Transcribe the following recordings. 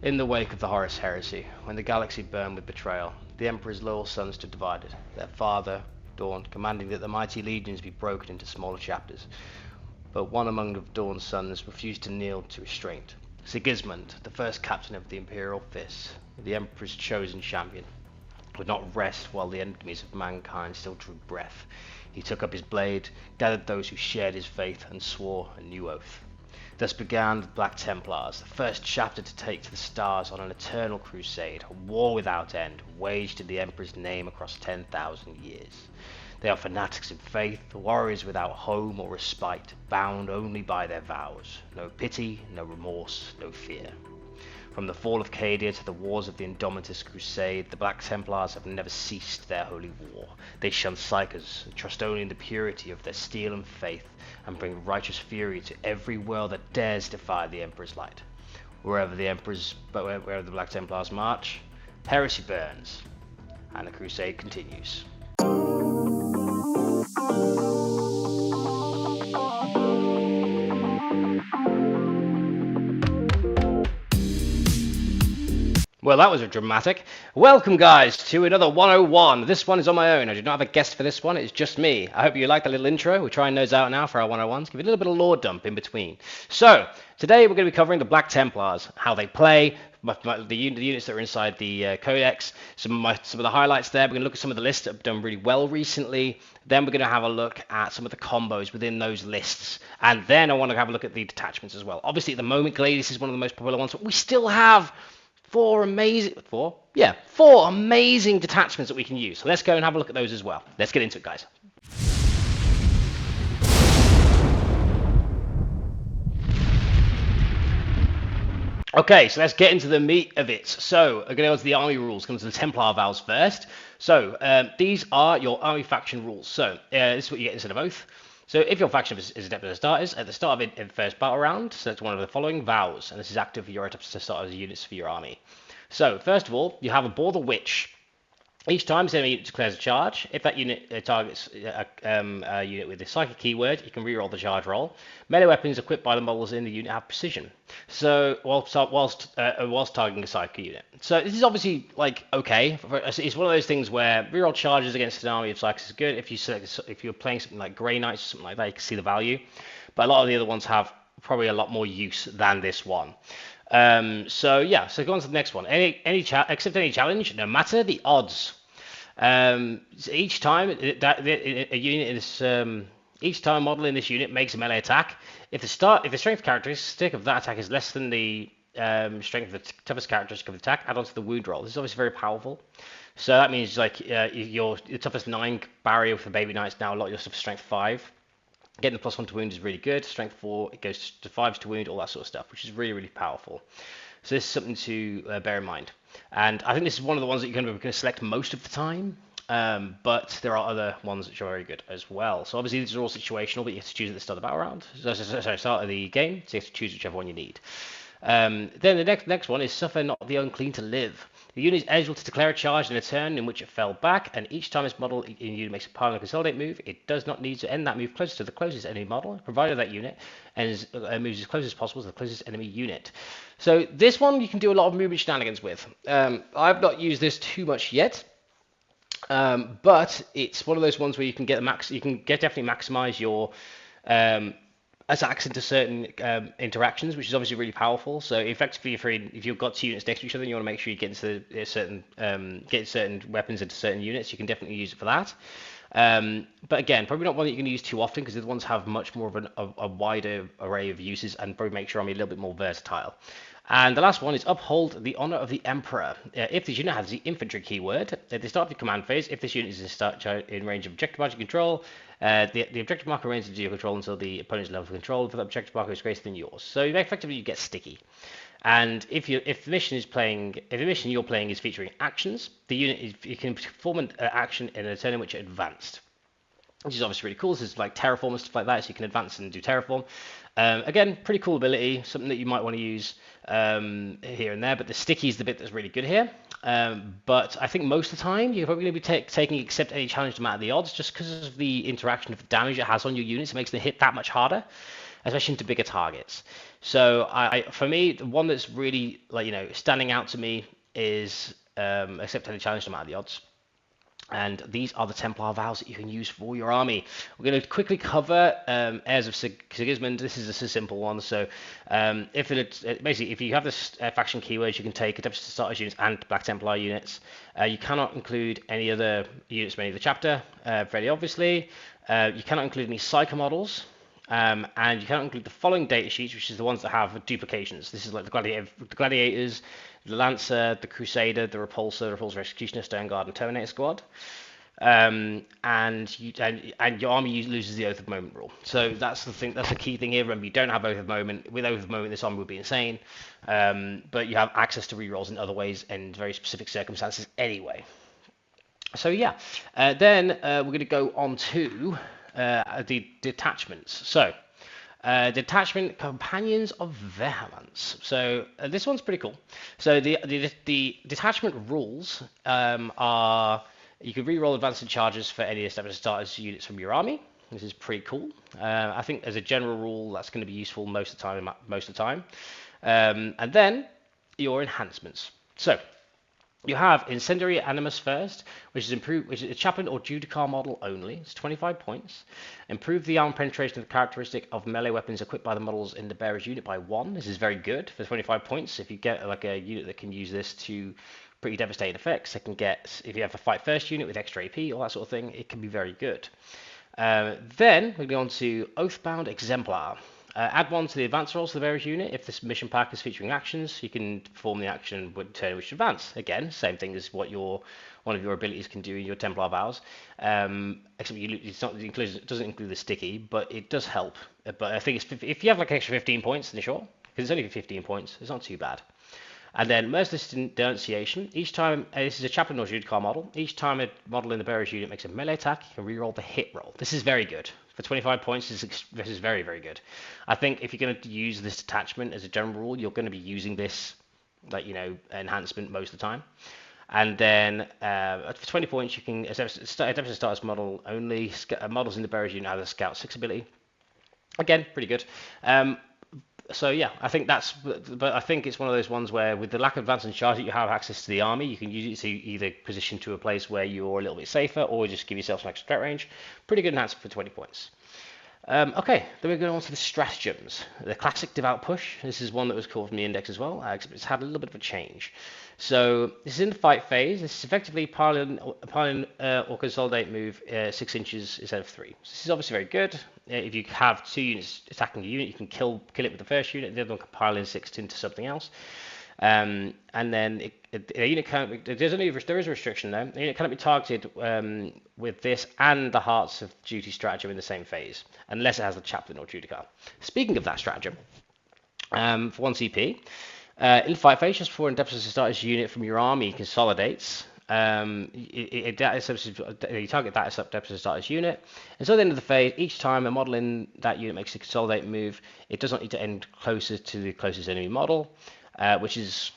In the wake of the Horus heresy, when the galaxy burned with betrayal, the Emperor's loyal sons stood divided, their father, Dawn, commanding that the mighty legions be broken into smaller chapters. But one among Dawn's sons refused to kneel to restraint. Sigismund, the first captain of the Imperial Fist, the Emperor's chosen champion, would not rest while the enemies of mankind still drew breath. He took up his blade, gathered those who shared his faith, and swore a new oath. Thus began the Black Templars, the first chapter to take to the stars on an eternal crusade, a war without end, waged in the Emperor's name across 10,000 years. They are fanatics in faith, warriors without home or respite, bound only by their vows. No pity, no remorse, no fear. From the fall of Cadia to the wars of the Indomitus Crusade, the Black Templars have never ceased their holy war. They shun psychers, trust only in the purity of their steel and faith, and bring righteous fury to every world that dares defy the Emperor's light. Wherever the Black Templars march, heresy burns, and the crusade continues. Well, that was a dramatic. Welcome, guys, to another 101. This one is on my own. I do not have a guest for this one. It's just me. I hope you like the little intro. We're trying those out now for our 101s. Give it a little bit of lore dump in between. So, today we're going to be covering the Black Templars, how they play, the units that are inside the codex, some of the highlights there. We're going to look at some of the lists that have done really well recently. Then we're going to have a look at some of the combos within those lists. And then I want to have a look at the detachments as well. Obviously, at the moment, Gladius is one of the most popular ones, but we still have four amazing detachments that we can use. So let's go and have a look at those as well. Let's get into it, guys. Okay, so let's get into the meat of it. So, I'm going to go to the army rules, come to the Templar vows first. So, these are your army faction rules. So, this is what you get instead of oath. So, if your faction is Adept of Starters, at the start of the first battle round, select one of the following vows, and this is active for your Adept of Starters units for your army. So, first of all, you have Abhor the Witch. Each time an enemy unit declares a charge, if that unit targets a unit with the psychic keyword, you can reroll the charge roll. Melee weapons equipped by the models in the unit have precision. So whilst targeting a psychic unit. So this is obviously like okay. It's one of those things where reroll charges against an army of psychics is good. If you're playing something like Grey Knights or something like that, you can see the value. But a lot of the other ones have probably a lot more use than this one. So go on to the next one. Accept any challenge, no matter the odds. Each time each time a model in this unit makes a melee attack, if the strength characteristic of that attack is less than the strength of the toughest characteristic of the attack, add on to the wound roll. This is obviously very powerful. So that means like your toughest 9 barrier for Baby Knights now a lot of your stuff is strength 5. Getting the +1 to wound is really good. Strength 4, it goes to 5 to wound, all that sort of stuff, which is really, really powerful. So this is something to bear in mind. And I think this is one of the ones that you're going to select most of the time. But there are other ones which are very good as well. So obviously these are all situational, but you have to choose at the start of the battle round. Start of the game, so you have to choose whichever one you need. Then the next one is Suffer Not the Unclean to Live. The unit is eligible to declare a charge in a turn in which it fell back, and each time this model in unit makes a power consolidate move, it does not need to end that move closer to the closest enemy model, provided that unit moves as close as possible to the closest enemy unit. So this one you can do a lot of movement shenanigans with. I've not used this too much yet, but it's one of those ones where you can definitely maximize your attacks into certain interactions, which is obviously really powerful. So effectively, if you've got 2 units next to each other and you want to make sure you get into certain weapons into certain units, you can definitely use it for that. But again, probably not one that you can use too often because the other ones have much more of a wider array of uses and probably make sure I'm a little bit more versatile. And the last one is Uphold the Honor of the Emperor. If this unit has the infantry keyword, at the start of the command phase, if this unit is in range of objective marker control, the objective marker remains under your control until the opponent's level of control for the objective marker is greater than yours. So effectively you get sticky. And if the mission you're playing is featuring actions, the unit you can perform an action in a turn in which it advanced, which is obviously really cool. This is like terraform and stuff like that, so you can advance and do terraform. Again, pretty cool ability, something that you might want to use here and there, but the sticky is the bit that's really good here. But I think most of the time you're probably going to be taking accept any challenge no matter the odds, just because of the interaction of the damage it has on your units. It makes them hit that much harder, especially into bigger targets. So for me, the one that's really like standing out to me is accept any challenge no matter the odds. And these are the Templar vows that you can use for your army. We're going to quickly cover Heirs of Sigismund. This is a simple one. So basically, if you have this faction keywords, you can take Adeptus Astartes units and Black Templar units. You cannot include any other units from any of the chapter, very obviously. You cannot include any Psycho models. And you cannot include the following data sheets, which is the ones that have duplications. This is like the Gladiators, the Lancer, the Crusader, the Repulsor Executioner, Sternguard, and Terminator Squad. And your army loses the Oath of Moment rule. So that's the thing. That's the key thing here. Remember, you don't have Oath of Moment. With Oath of Moment, this army would be insane. But you have access to rerolls in other ways and very specific circumstances anyway. So yeah, then we're going to go on to the detachments. So, detachment companions of vehemence. So this one's pretty cool. So the detachment rules are you can reroll advancing charges for any established starters units from your army. This is pretty cool. I think as a general rule, that's going to be useful most of the time. And then your enhancements. So you have Incendiary Animus first, which is a chaplain or Judicar model only. It's 25 points. Improve the arm penetration of the characteristic of melee weapons equipped by the models in the bearer's unit by 1. This is very good for 25 points. If you get like a unit that can use this to pretty devastating effects, it can get, if you have a fight first unit with extra AP, all that sort of thing, it can be very good. Then we go on to Oathbound Exemplar. Add 1 to the advance rolls of the bearer's unit. If this mission pack is featuring actions, you can perform the action with turn in which to advance. Again, same thing as what one of your abilities can do in your Templar vows. Except it doesn't include the sticky, but it does help. But I think if you have like extra 15 points, then sure, because it's only 15 points, it's not too bad. And then Merciless Denunciation. Each time, this is a chaplain or Judicar model. Each time a model in the bearer's unit makes a melee attack, you can reroll the hit roll. This is very good. For 25 points, this is very, very good. I think if you're going to use this attachment as a general rule, you're going to be using this, like, enhancement most of the time. And then for 20 points, you can Adeptus Astartes model only. Models in the bearer's unit have a Scout 6 ability. Again, pretty good. So yeah, I think but I think it's one of those ones where with the lack of advance and charge that you have access to the army, you can use it to either position to a place where you're a little bit safer or just give yourself some extra threat range. Pretty good enhancement for 20 points. Okay, then we're going on to the stratagems. The classic devout push. This is one that was called from the index as well, except it's had a little bit of a change. So this is in the fight phase. This is effectively piling or consolidate move 6 inches instead of 3. So this is obviously very good. If you have 2 units attacking a unit, you can kill it with the first unit. The other one can pile in 6 into something else. And then a unit can't. There is a restriction though. The unit cannot be targeted with this and the Hearts of Duty stratagem in the same phase, unless it has the Chaplain or Judicar. Speaking of that stratagem, for 1 CP, in fight phase, just before an Adeptus Astartes unit from your army consolidates, you target that as Adeptus Astartes unit. And so at the end of the phase, each time a model in that unit makes a consolidate move, it does not need to end closer to the closest enemy model. Which is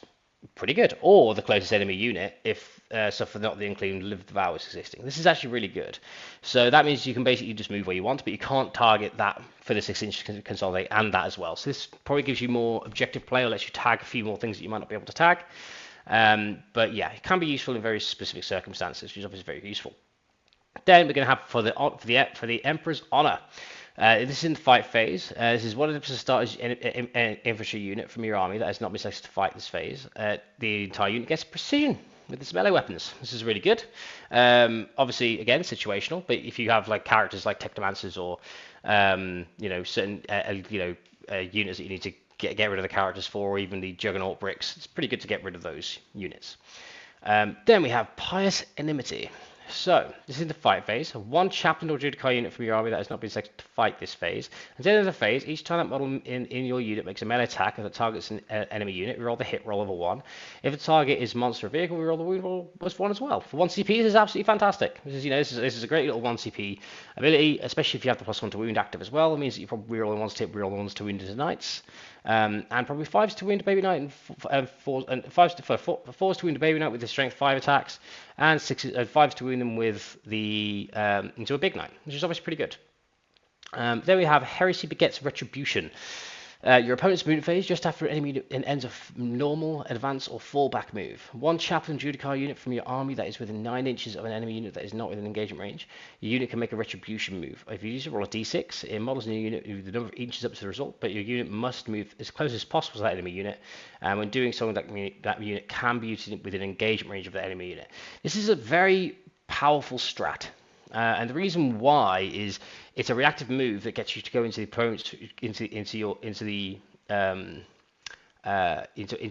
pretty good, or the closest enemy unit if for not the including live the vow is existing. This is actually really good. So that means you can basically just move where you want, but you can't target that for the 6-inch consolidate and that as well. So this probably gives you more objective play or lets you tag a few more things that you might not be able to tag. But yeah, it can be useful in very specific circumstances, which is obviously very useful. Then we're going to have for the Emperor's Honor. This is in the fight phase. This is one of the starters infantry unit from your army that has not been selected to fight this phase. The entire unit gets precision with its melee weapons. This is really good. Obviously, again, situational. But if you have like characters like Technomancers or certain units that you need to get rid of the characters for, or even the Juggernaut bricks, it's pretty good to get rid of those units. Then we have Pious Enmity. So, this is the fight phase. 1 chaplain or Judicar unit from your army that has not been selected to fight this phase. At the end of the phase, each time that model in your unit makes a melee attack that targets an enemy unit, roll the hit roll of a 1. If the target is monster or vehicle, roll the wound roll plus 1 as well. For 1 CP, this is absolutely fantastic. This is a great little 1 CP ability, especially if you have the plus 1 to wound active as well. It means that you probably reroll the 1s to hit, reroll the 1s to wound into knights. And probably 5s to wound a baby knight and 4s to wound a baby knight with the strength 5 attacks, and 5s to wound them with the into a big knight, which is obviously pretty good. Then we have Heresy Begets Retribution. Your opponent's movement phase just after an enemy unit ends a normal, advance, or fallback move. One chaplain Judicar unit from your army that is within 9 inches of an enemy unit that is not within engagement range. Your unit can make a retribution move. If you use to roll a d6, it models in your unit with the number of inches up to the result, but your unit must move as close as possible to that enemy unit. And when doing so, that unit can be used within engagement range of the enemy unit. This is a very powerful strat. And the reason why is it's a reactive move that gets you to go into the opponent's into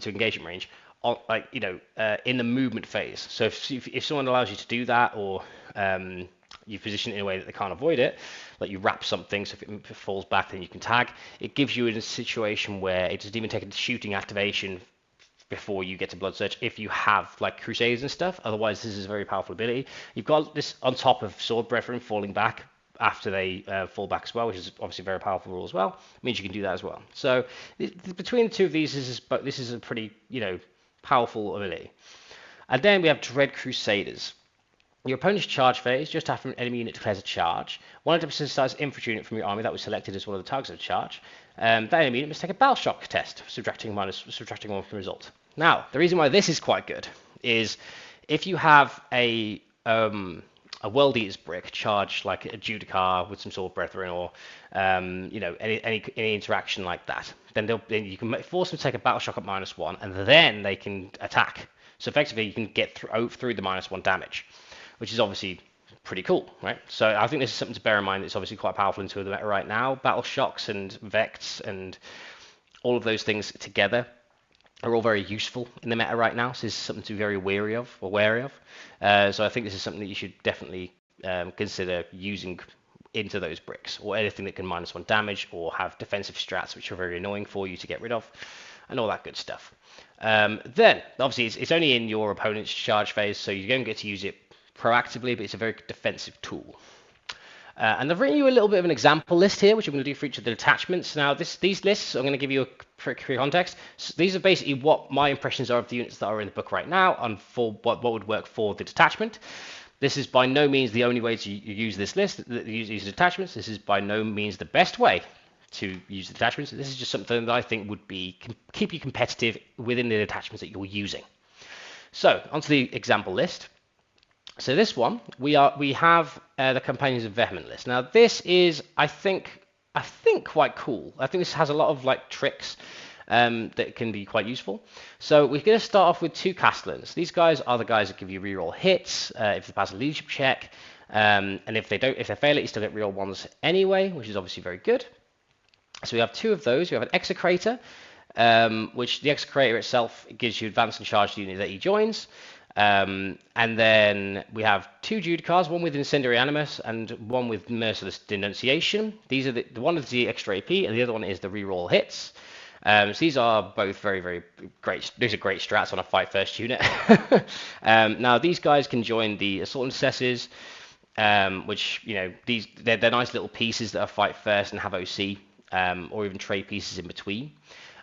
engagement range, on, in the movement phase. So if someone allows you to do that, or you position it in a way that they can't avoid it, like you wrap something, so if it falls back, then you can tag. It gives you in a situation where it doesn't even take a shooting activation before you get to Blood Search if you have like Crusaders and stuff. Otherwise, this is a very powerful ability. You've got this on top of Sword Brethren falling back after they fall back as well, which is obviously a very powerful rule as well. It means you can do that as well. So between the two of these, this is a pretty powerful ability. And then we have Dread Crusaders. Your opponent's charge phase, just after an enemy unit declares a charge, 100% size infantry unit from your army that was selected as one of the targets of the charge, that enemy unit must take a battle shock test, subtracting 1 from the result. Now, the reason why this is quite good is if you have a World Eater's brick charge like a Judicar with some Sword Brethren, or any interaction like that, then you can force them to take a battle shock at -1, and then they can attack. So effectively, you can get through the -1 damage, which is obviously pretty cool, right? So I think this is something to bear in mind. It's obviously quite powerful into the meta right now. Battle shocks and vects and all of those things together are all very useful in the meta right now. So this is something to be very wary of. So I think this is something that you should definitely consider using into those bricks, or anything that can -1 damage or have defensive strats, which are very annoying for you to get rid of, and all that good stuff. Then, obviously, it's only in your opponent's charge phase, so you don't get to use it proactively, but it's a very defensive tool. And I've written you a little bit of an example list here, which I'm going to do for each of the detachments. Now, these lists, I'm going to give you a quick context. So these are basically what my impressions are of the units that are in the book right now, and for what would work for the detachment. This is by no means the only way to use this list, use detachments. This is by no means the best way to use the detachments. This is just something that I think would keep you competitive within the detachments that you're using. So, onto the example list. So this one, we have the Companions of Vehement list. Now this is, I think quite cool. I think this has a lot of like tricks that can be quite useful. So we're going to start off with 2 Castellans. These guys are the guys that give you reroll hits if they pass a leadership check, and if they fail it, you still get reroll 1s anyway, which is obviously very good. So we have 2 of those. We have an Execrator, which the Execrator itself gives you advance and charge to the unit that he joins. And then we have 2 Judicars, one with Incendiary Animus and one with Merciless Denunciation. These are the one is the extra AP, and the other one is the reroll hits. So these are both very, very great. These are great strats on a fight first unit. Now these guys can join the Assault Intercessors, which they're nice little pieces that are fight first and have OC, or even trade pieces in between.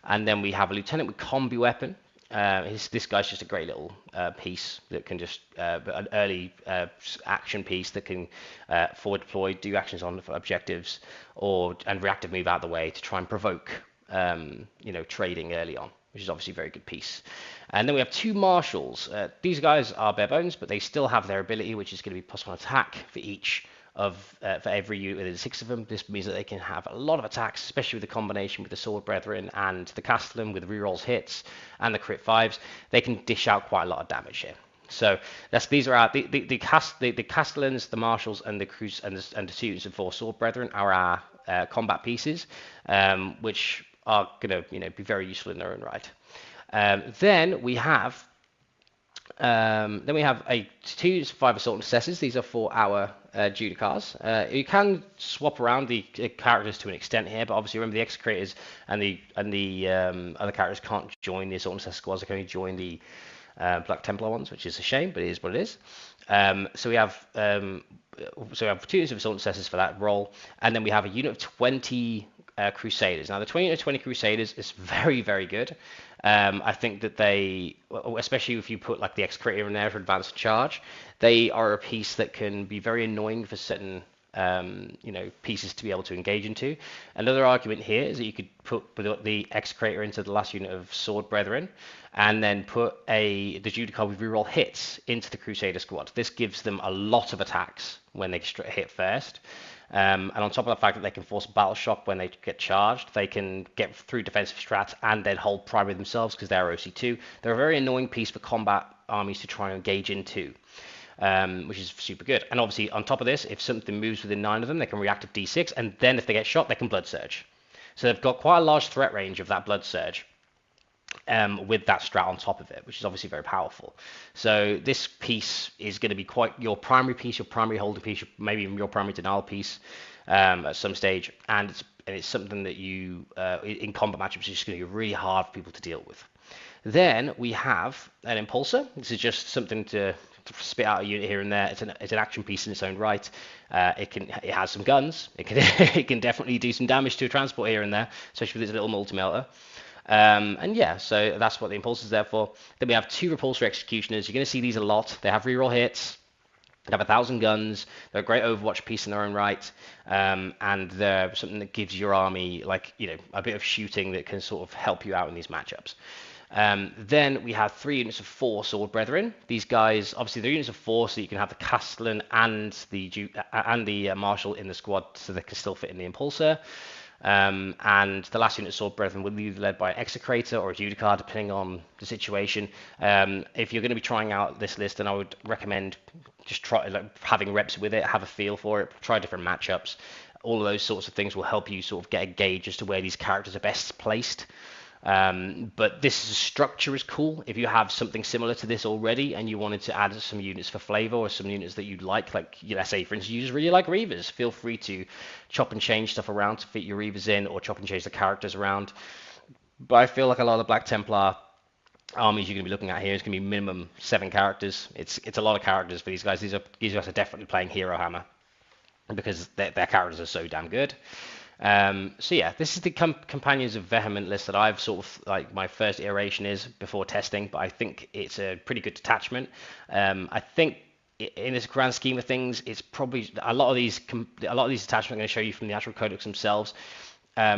And then we have a Lieutenant with Combi Weapon. This guy's just a great little piece that can just an early action piece that can forward deploy, do actions on objectives, and reactive move out of the way to try and provoke trading early on, which is obviously a very good piece. And then we have 2 Marshals. These guys are bare bones, but they still have their ability, which is going to be +1 attack for each for every unit within 6 of them. This means that they can have a lot of attacks, especially with the combination with the Sword Brethren and the Castellan with rerolls hits and the crit 5s. They can dish out quite a lot of damage here. So these are the Castellans, the Marshals, and the the students of 4 Sword Brethren are our combat pieces, which are going to be very useful in their own right. Then we have 2 5 Assault Intercessors. These are for our Judicars. You can swap around the characters to an extent here, but obviously remember the Execrators and the other characters can't join the Assault Intercessor squads. They can only join the Black Templar ones, which is a shame, but it is what it is. So we have 2 units of Assault Intercessors for that role, and then we have a unit of 20 Crusaders. Now the 20 Crusaders is very, very good. I think that they, especially if you put like the Execrator in there for advanced charge, they are a piece that can be very annoying for certain pieces to be able to engage into. Another argument here is that you could put the Execrator into the last unit of Sword Brethren, and then put the Judicar with reroll hits into the Crusader squad. This gives them a lot of attacks when they hit first. And on top of the fact that they can force battle shock when they get charged, they can get through defensive strats and then hold primary themselves because they're OC2. They're a very annoying piece for combat armies to try and engage into, which is super good. And obviously, on top of this, if something moves within 9 of them, they can react to D6, and then if they get shot, they can Blood Surge. So they've got quite a large threat range of that Blood Surge. With that strat on top of it, which is obviously very powerful. So this piece is going to be quite your primary piece, your primary holding piece, maybe even your primary denial piece at some stage, and it's something that you in combat matchups is just going to be really hard for people to deal with. Then we have an Impulsor. This is just something to spit out a unit here and there. It's an action piece in its own right. It has some guns. It can definitely do some damage to a transport here and there, especially with its little multi-melter. And yeah, so that's what the Impulsor is there for. Then we have 2 Repulsor Executioners. You're going to see these a lot. They have reroll hits. They have 1,000 guns. They're a great Overwatch piece in their own right. And they're something that gives your army a bit of shooting that can sort of help you out in these matchups. Then we have 3 units of 4 Sword Brethren. These guys, obviously, they're units of 4, so you can have the Castellan and the Marshal in the squad, so they can still fit in the Impulsor. And the last unit of Sword Brethren will be either led by an Execrator or a Judicar, depending on the situation. If you're going to be trying out this list, then I would recommend just having reps with it, have a feel for it, try different matchups. All of those sorts of things will help you sort of get a gauge as to where these characters are best placed. But this structure is cool. If you have something similar to this already and you wanted to add some units for flavor or some units that you'd like let's say for instance you just really like Reavers, feel free to chop and change stuff around to fit your Reavers in, or chop and change the characters around. But I feel like a lot of the Black Templar armies you're going to be looking at here is going to be minimum 7 characters. It's a lot of characters for these guys. These guys are definitely playing Hero Hammer because their characters are so damn good. So yeah, this is the Companions of Vehement list that I've sort of my first iteration is before testing, but I think it's a pretty good detachment. I think in this grand scheme of things, it's probably a lot of these attachments I'm going to show you from the actual codex themselves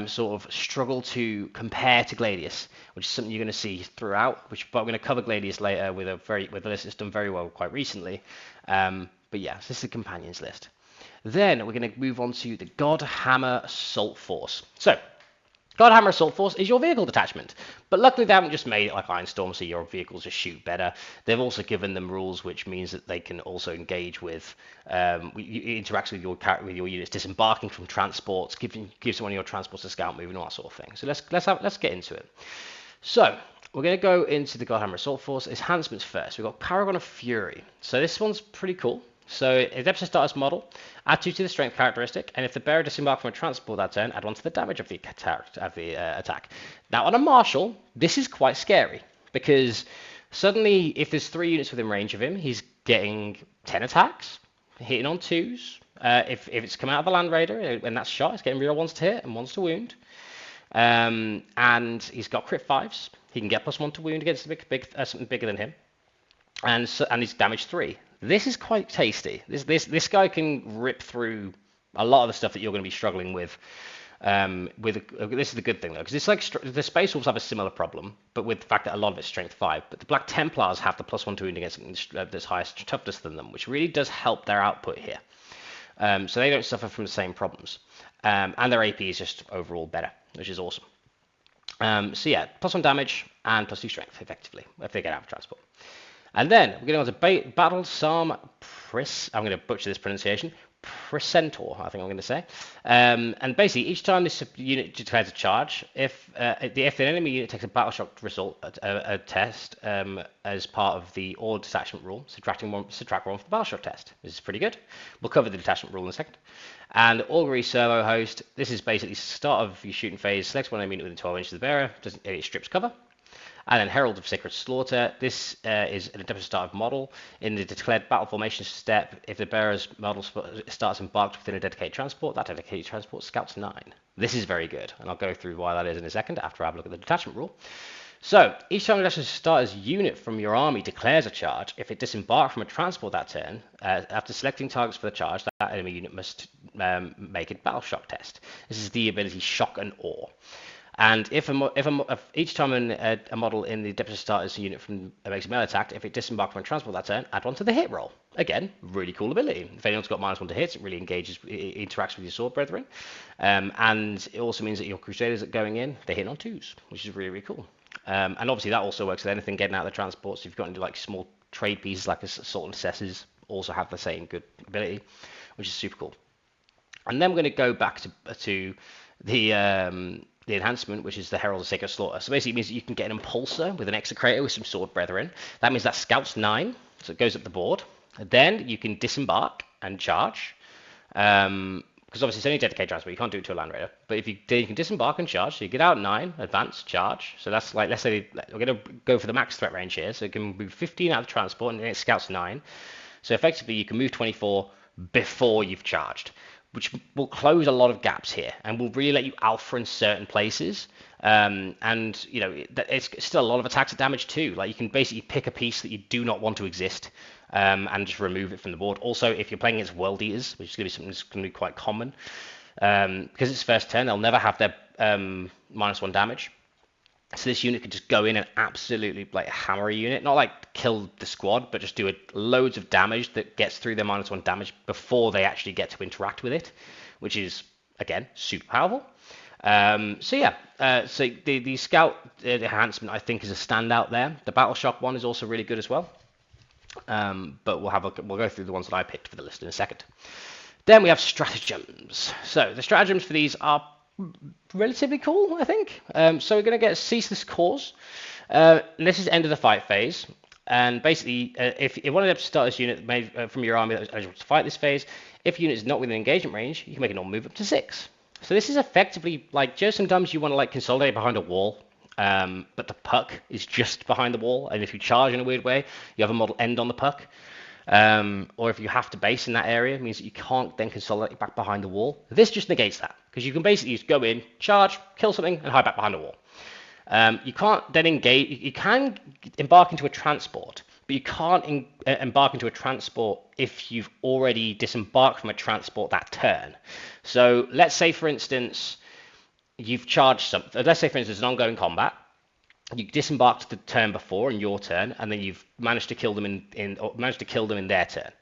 sort of struggle to compare to Gladius, which is something you're going to see throughout. But I'm going to cover Gladius later with a list that's done very well quite recently. But yeah, so this is the Companions list. Then we're going to move on to the Godhammer Assault Force. So, Godhammer Assault Force is your vehicle detachment. But luckily they haven't just made it like Iron-Storm, so your vehicles just shoot better. They've also given them rules which means that they can also engage with, interacts with your units disembarking from transports, gives one of your transports a scout move and all that sort of thing. So let's get into it. So, we're going to go into the Godhammer Assault Force. Enhancements first. We've got Paragon of Fury. So this one's pretty cool. So, it's Episode Status model, add 2 to the strength characteristic, and if the bearer disembarks from a transport that turn, add 1 to the damage of the attack. Now, on a Marshal, this is quite scary, because suddenly, if there's 3 units within range of him, he's getting 10 attacks, hitting on 2s. If it's come out of the Land Raider, and that's shot, it's getting real 1s to hit and 1s to wound. And he's got crit 5s. He can get +1 to wound against something bigger than him. And he's damage 3. This is quite tasty. This guy can rip through a lot of the stuff that you're going to be struggling with. This is the good thing though, because it's like the Space Wolves have a similar problem, but with the fact that a lot of it's strength 5. But the Black Templars have the +1 to wound against something that's highest toughness than them, which really does help their output here. So they don't suffer from the same problems, and their AP is just overall better, which is awesome. So yeah, +1 damage and +2 strength effectively if they get out of transport. And then we're going on to Battle Psalm Pris. I'm going to butcher this pronunciation. Precentor, I think I'm going to say. And basically, each time this unit declares a charge, if an enemy unit takes a battle shock result a test as part of the or detachment rule, subtract 1 from the battle shock test. This is pretty good. We'll cover the detachment rule in a second. And Augury Servo Host. This is basically the start of your shooting phase. Selects one enemy unit within 12 inches of the bearer. It strips cover. And then Herald of Sacred Slaughter. This is an adaptive start model. In the declared battle formation step, if the bearer's model starts embarked within a dedicated transport, that dedicated transport scouts 9. This is very good, and I'll go through why that is in a second after I have a look at the detachment rule. So, each time a starter's unit from your army declares a charge, if it disembarks from a transport that turn, after selecting targets for the charge, that enemy unit must make a battle shock test. This is the ability Shock and Awe. And if each time a model in the Deputy Starter's unit makes a melee attack, if it disembarks from a transport that turn, add one to the hit roll. Again, really cool ability. If anyone's got -1 to hits, it really interacts with your sword brethren. And it also means that your Crusaders that are going in, they hit on 2s, which is really, really cool. And obviously that also works with anything getting out of the transport. So if you've got into like small trade pieces like assault and assesses, also have the same good ability, which is super cool. And then we're going to go back to the enhancement, which is the Herald of Sacred Slaughter. So basically it means that you can get an Impulsor with an Execrator with some Sword Brethren. That means that scouts 9, so it goes up the board. Then you can disembark and charge. Because obviously it's only dedicated transport, you can't do it to a Land Raider. But if you can disembark and charge, so you get out 9, advance, charge. So that's like, let's say we're going to go for the max threat range here. So you can move 15 out of the transport and it scouts 9. So effectively you can move 24 before you've charged, which will close a lot of gaps here and will really let you alpha in certain places. And you know, it's still a lot of attacks and damage too. Like you can basically pick a piece that you do not want to exist and just remove it from the board. Also, if you're playing against World Eaters, which is going to be something that's going to be quite common, because it's first turn, they'll never have their -1 damage. So this unit could just go in and absolutely like hammer a unit, not like kill the squad, but just do loads of damage that gets through their -1 damage before they actually get to interact with it, which is again super powerful. So yeah, so the scout enhancement I think is a standout there. The battle shock one is also really good as well. But we'll go through the ones that I picked for the list in a second. Then we have stratagems. So the stratagems for these are relatively cool, I think. So we're going to get Ceaseless Cause. This is end of the fight phase. And basically, if one of the starters unit made from your army that is eligible to fight this phase, if the unit is not within engagement range, you can make a normal move up to 6. So this is effectively like, just sometimes you want to like consolidate behind a wall, but the puck is just behind the wall, and if you charge in a weird way, you have a model end on the puck. Or if you have to base in that area, it means that you can't then consolidate back behind the wall. This just negates that, because you can basically just go in, charge, kill something, and hide back behind the wall. You can't then engage. You can embark into a transport, but you can't embark into a transport if you've already disembarked from a transport that turn. So let's say, for instance, you've charged something. Let's say, for instance, an ongoing combat. You disembarked the turn before in your turn, and then you've managed to kill them in their turn.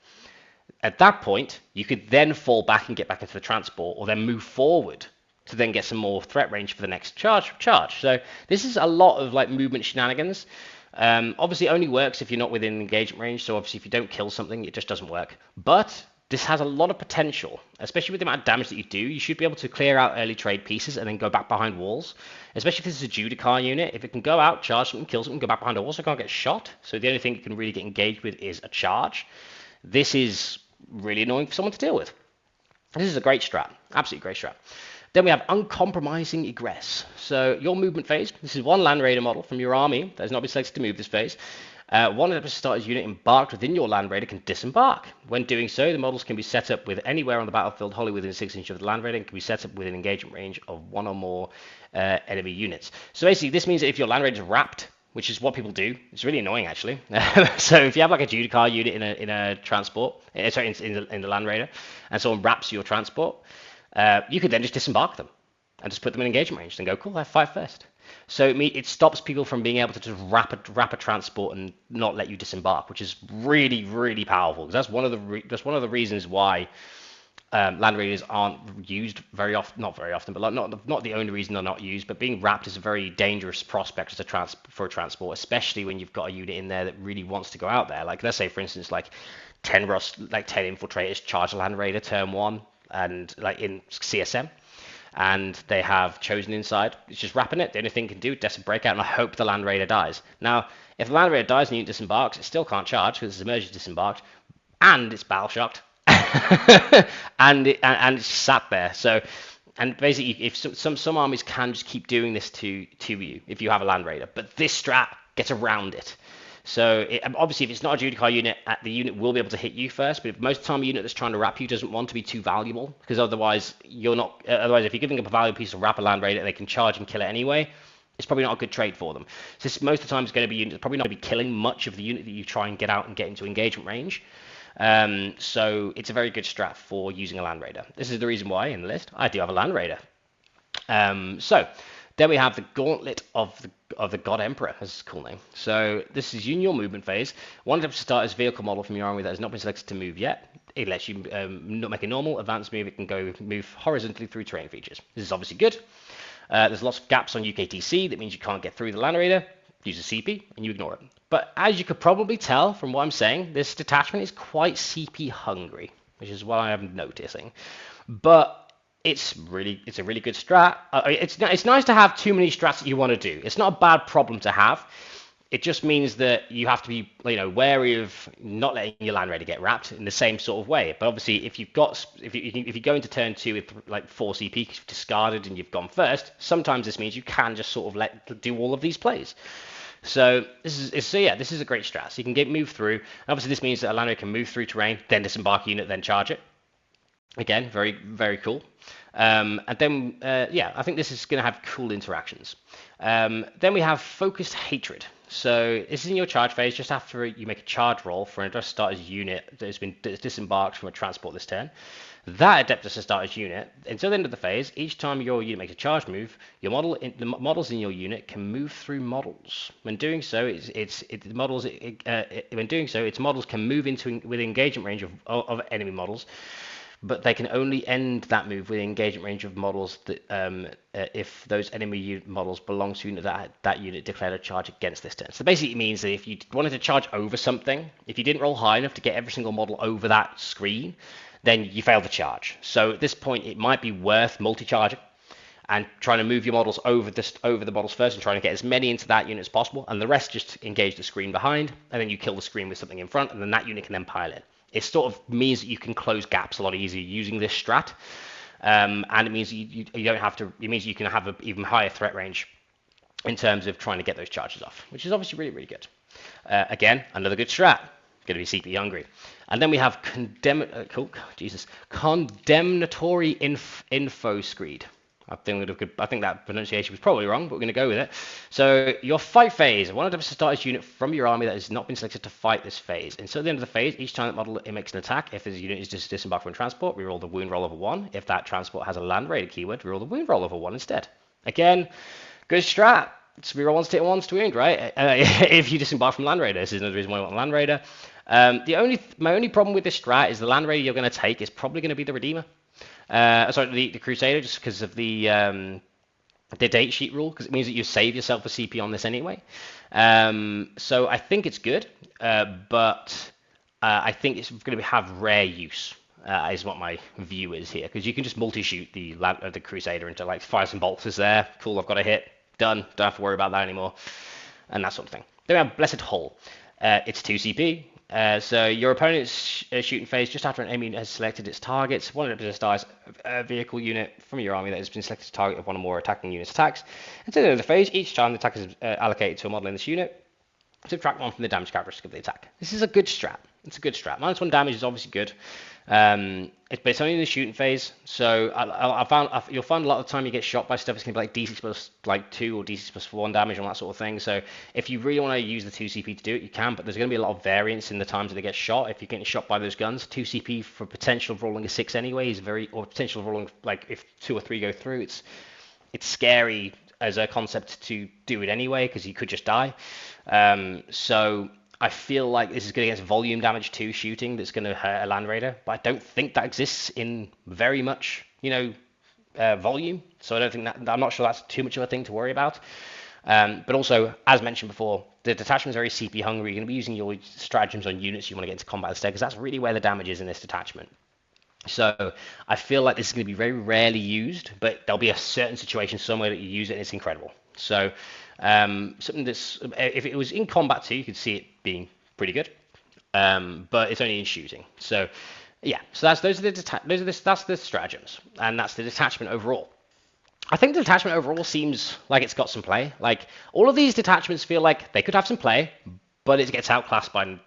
At that point, you could then fall back and get back into the transport, or then move forward to then get some more threat range for the next charge. So this is a lot of like movement shenanigans. Obviously, it only works if you're not within engagement range. So obviously, if you don't kill something, it just doesn't work. But this has a lot of potential, especially with the amount of damage that you do. You should be able to clear out early trade pieces and then go back behind walls, especially if this is a Judicar unit. If it can go out, charge something, kill something, go back behind a wall, so it can't get shot. So the only thing it can really get engaged with is a charge. This is really annoying for someone to deal with. This is a great strat, absolutely great strat. Then we have Uncompromising Egress. So your movement phase, this is one Land Raider model from your army that has not been selected to move this phase. One of the starter's unit embarked within your Land Raider can disembark. When doing so, the models can be set up with anywhere on the battlefield wholly within 6 inches of the Land Raider and can be set up within engagement range of one or more enemy units. So basically, this means that if your Land Raider is wrapped, which is what people do, it's really annoying actually. So if you have like a Judicar unit in a transport, sorry, in the Land Raider, and someone wraps your transport, you could then just disembark them and just put them in engagement range and go, cool, I fight first. So it stops people from being able to just wrap a transport and not let you disembark, which is really, really powerful. Because that's one of the reasons why Land Raiders aren't used very often. Not very often, but like not the only reason they're not used. But being wrapped is a very dangerous prospect for a transport, especially when you've got a unit in there that really wants to go out there. Like let's say, for instance, like 10 infiltrators charge a Land Raider turn 1, and like in CSM. And they have Chosen inside. It's just wrapping it. The only thing it can do is Desperate Breakout, and I hope the Land Raider dies. Now, if the Land Raider dies and you disembarks, it still can't charge because it's emergency disembarked, and it's battle shocked, and it's sat there. So, and basically, if some armies can just keep doing this to you if you have a Land Raider, but this strat gets around it. So obviously, if it's not a Judicar unit, the unit will be able to hit you first. But if most of the time a unit that's trying to wrap you doesn't want to be too valuable, because otherwise you're not. Otherwise, if you're giving up a valuable piece to wrap a Land Raider, they can charge and kill it anyway. it's probably not a good trade for them. So this, most of the time, is going to be units probably not going to be killing much of the unit that you try and get out and get into engagement range. So it's a very good strat for using a Land Raider. This is the reason why in the list I do have a Land Raider. So then we have the Gauntlet of the God Emperor. That's a cool name. So this is in your movement phase. One attempts to start as vehicle model from your army that has not been selected to move yet. It lets you not make a normal advanced move. It can go move horizontally through terrain features. This is obviously good. There's lots of gaps on UKTC. That means you can't get through the Land Raider. Use a CP and you ignore it. But as you could probably tell from what I'm saying, this detachment is quite CP hungry, which is what I am noticing. But it's a really good strat. It's nice to have too many strats that you want to do. It's not a bad problem to have. It just means that you have to be, wary of not letting your Land Raider get wrapped in the same sort of way. But obviously, if you go into turn 2 with like 4 CP because you've discarded and you've gone first, sometimes this means you can just sort of do all of these plays. So this is a great strat. So you can move through. Obviously, this means that a Land Raider can move through terrain, then disembark a unit, then charge it. Again, very, very cool. And then, I think this is going to have cool interactions. Then we have Focused Hatred. So this is in your charge phase, just after you make a charge roll for an Adeptus Astartes unit that has been disembarked from a transport this turn. That Adeptus Astartes unit, until the end of the phase, each time your unit makes a charge move, the models in your unit can move through models. When doing so, its models can move with engagement range of enemy models. But they can only end that move with engagement range of models that if those enemy models belong to unit that unit declared a charge against this turn. So basically it means that if you wanted to charge over something, if you didn't roll high enough to get every single model over that screen, then you failed the charge. So at this point it might be worth multi-charging and trying to move your models over the models first and trying to get as many into that unit as possible, and the rest just engage the screen behind, and then you kill the screen with something in front, and then that unit can then pile in. It sort of means that you can close gaps a lot easier using this strat, and it means you don't have to. It means you can have an even higher threat range in terms of trying to get those charges off, which is obviously really, really good. Again, another good strat. Going to be CP hungry. And then we have Condemnatory Info Screed. I think that pronunciation was probably wrong, but we're going to go with it. So your fight phase, one Adeptus Astartes unit from your army that has not been selected to fight this phase. And so at the end of the phase, each time that model makes an attack, if this unit is just disembarked from transport, we roll the wound roll over 1. If that transport has a Land Raider keyword, we roll the wound roll over 1 instead. Again, good strat. It's reroll 1 to hit 1 to wound, right? If you disembark from Land Raider, this is another reason why I want Land Raider. My only problem with this strat is the Land Raider you're going to take is probably going to be the Redeemer. The Crusader, just because of the date sheet rule, because it means that you save yourself a CP on this anyway. So I think it's good, but I think it's going to have rare use, is what my view is here, because you can just multi-shoot the Crusader into like fire some bolts is there. Cool, I've got a hit. Done. Don't have to worry about that anymore, and that sort of thing. Then we have Blessed Hull. It's 2 CP. So your opponent's shooting phase just after an enemy unit has selected its targets. One Adeptus Astartes vehicle unit from your army that has been selected to target one or more attacking units' attacks. Until the end of the phase, each time the attack is allocated to a model in this unit, subtract 1 from the damage characteristic of the attack. This is a good strat. It's a good strat. -1 damage is obviously good. But it's only in the shooting phase, so you'll find a lot of the time you get shot by stuff. It's going to be like DC plus 2 or DC plus 1 damage and that sort of thing. So if you really want to use the 2 CP to do it, you can. But there's going to be a lot of variance in the times that they get shot. If you're getting shot by those guns, 2 CP for potential of rolling a 6 anyway is or potential of rolling if 2 or 3 go through. It's scary as a concept to do it anyway because you could just die. So I feel like this is going against volume damage 2 shooting that's going to hurt a Land Raider, but I don't think that exists in very much, volume. So I don't think I'm not sure that's too much of a thing to worry about. But also, as mentioned before, the detachment is very CP hungry. You're going to be using your stratagems on units you want to get into combat instead, because that's really where the damage is in this detachment. So I feel like this is going to be very rarely used, but there'll be a certain situation somewhere that you use it and it's incredible. So something that's, if it was in combat too, you could see it being pretty good, but it's only in shooting. So yeah, so that's the stratagems, and that's the detachment overall. I think the detachment overall seems like it's got some play. Like all of these detachments feel like they could have some play, but it gets outclassed by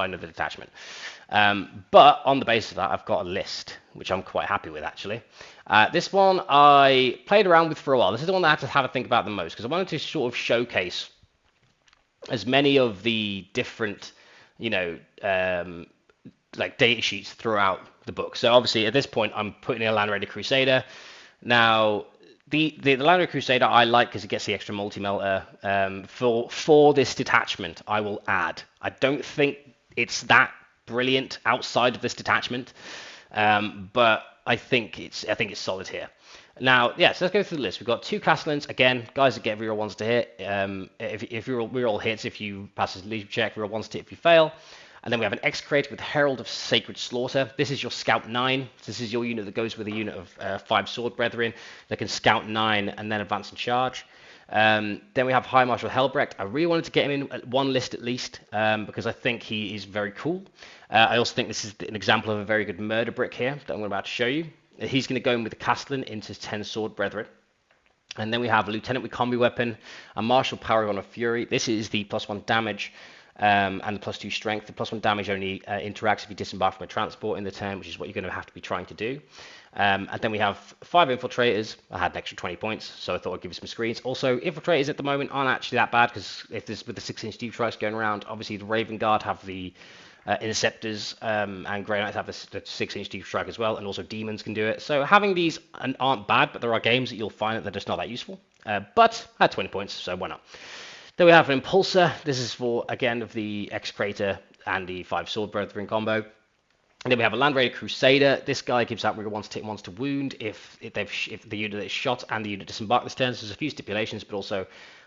another detachment. But on the basis of that, I've got a list, which I'm quite happy with, actually. This one I played around with for a while. This is the one that I had to have a think about the most, because I wanted to sort of showcase as many of the different, you know, like data sheets throughout the book. So obviously at this point, I'm putting in a Land Raider Crusader. Now, the Land Raider Crusader I like because it gets the extra multi-melter. For this detachment, I will add. I don't think it's that brilliant outside of this detachment, but I think it's solid here. Now, yeah, so let's go through the list. We've got 2 Castellans. Again, guys that get reroll ones to hit. If reroll hits, if you pass his leadership check, reroll ones to hit if you fail. And then we have an Execrator with Herald of Sacred Slaughter. This is your Scout 9. This is your unit that goes with a unit of 5 Sword Brethren that can Scout 9 and then advance and charge. Then we have High Marshal Helbrecht. I really wanted to get him in at one list at least because I think he is very cool. I also think this is an example of a very good murder brick here that I'm about to show you. He's going to go in with the Castellan into 10 Sword Brethren. And then we have a Lieutenant with Combi Weapon, a Martial Paragon of Fury. This is the +1 damage and the +2 strength. The +1 damage only interacts if you disembark from a transport in the turn, which is what you're going to have to be trying to do. And then we have 5 Infiltrators. I had an extra 20 points, so I thought I'd give you some screens. Also, Infiltrators at the moment aren't actually that bad, because if there's with the 6-inch deep strikes going around, obviously the Raven Guard have the Interceptors, and Grey Knights have the 6-inch deep strike as well, and also Demons can do it. So having these aren't bad, but there are games that you'll find that they're just not that useful. But I had 20 points, so why not? Then we have an Impulsor. This is for, again, of the Execrator and the 5 Sword Brethren combo. And then we have a Land Raider Crusader. This guy gives out reroll ones to hit, ones to wound if the unit is shot and the unit disembark this turn. So there's a few stipulations, but also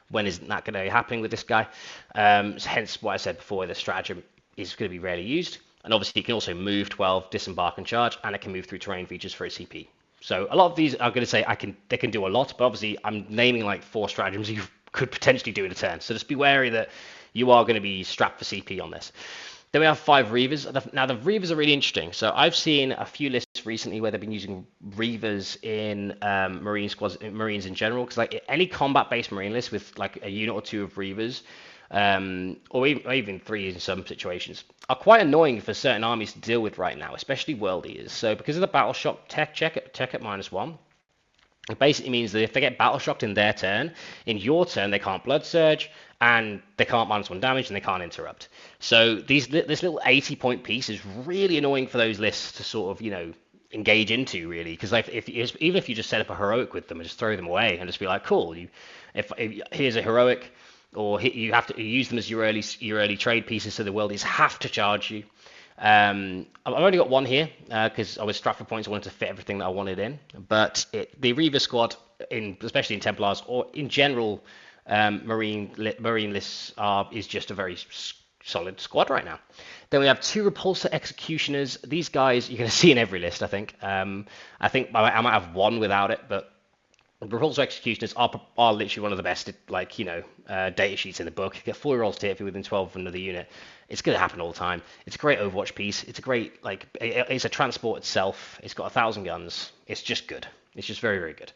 when isn't that going to be happening with this guy? Hence what I said before, the stratagem is going to be rarely used. And obviously, it can also move 12, disembark, and charge, and it can move through terrain features for a CP. So a lot of these are going to say they can do a lot, but obviously I'm naming like 4 stratagems you could potentially do in a turn. So just be wary that you are going to be strapped for CP on this. Then we have 5 Reavers. Now the Reavers are really interesting. So I've seen a few lists recently where they've been using Reavers in Marine squads, Marines in general, because like any combat-based Marine list with like a unit or 2 of Reavers, or even 3 in some situations, are quite annoying for certain armies to deal with right now, especially World Eaters. So because of the Battle Shock tech at -1, it basically means that if they get Battle Shocked in their turn, in your turn they can't Blood Surge, and they can't -1 damage, and they can't interrupt. So this little 80-point piece is really annoying for those lists to sort of, engage into, really, because like even if you just set up a heroic with them and just throw them away and just be like, cool, if here's a heroic, or you have to use them as your early trade pieces, so the worldies have to charge you. I've only got 1 here because I was strapped for points. I wanted to fit everything that I wanted in, but the Reaver squad, especially in Templars or in general, Marine lists is just a very solid squad right now. Then we have 2 Repulsor Executioners. These guys you're going to see in every list, I think. I think I might have 1 without it, but Repulsor Executioners are literally one of the best, data sheets in the book. You get 4 rolls to hit if you're within 12 of another unit. It's going to happen all the time. It's a great Overwatch piece. It's a great, it's a transport itself. It's got 1,000 guns. It's just good. It's just very, very good.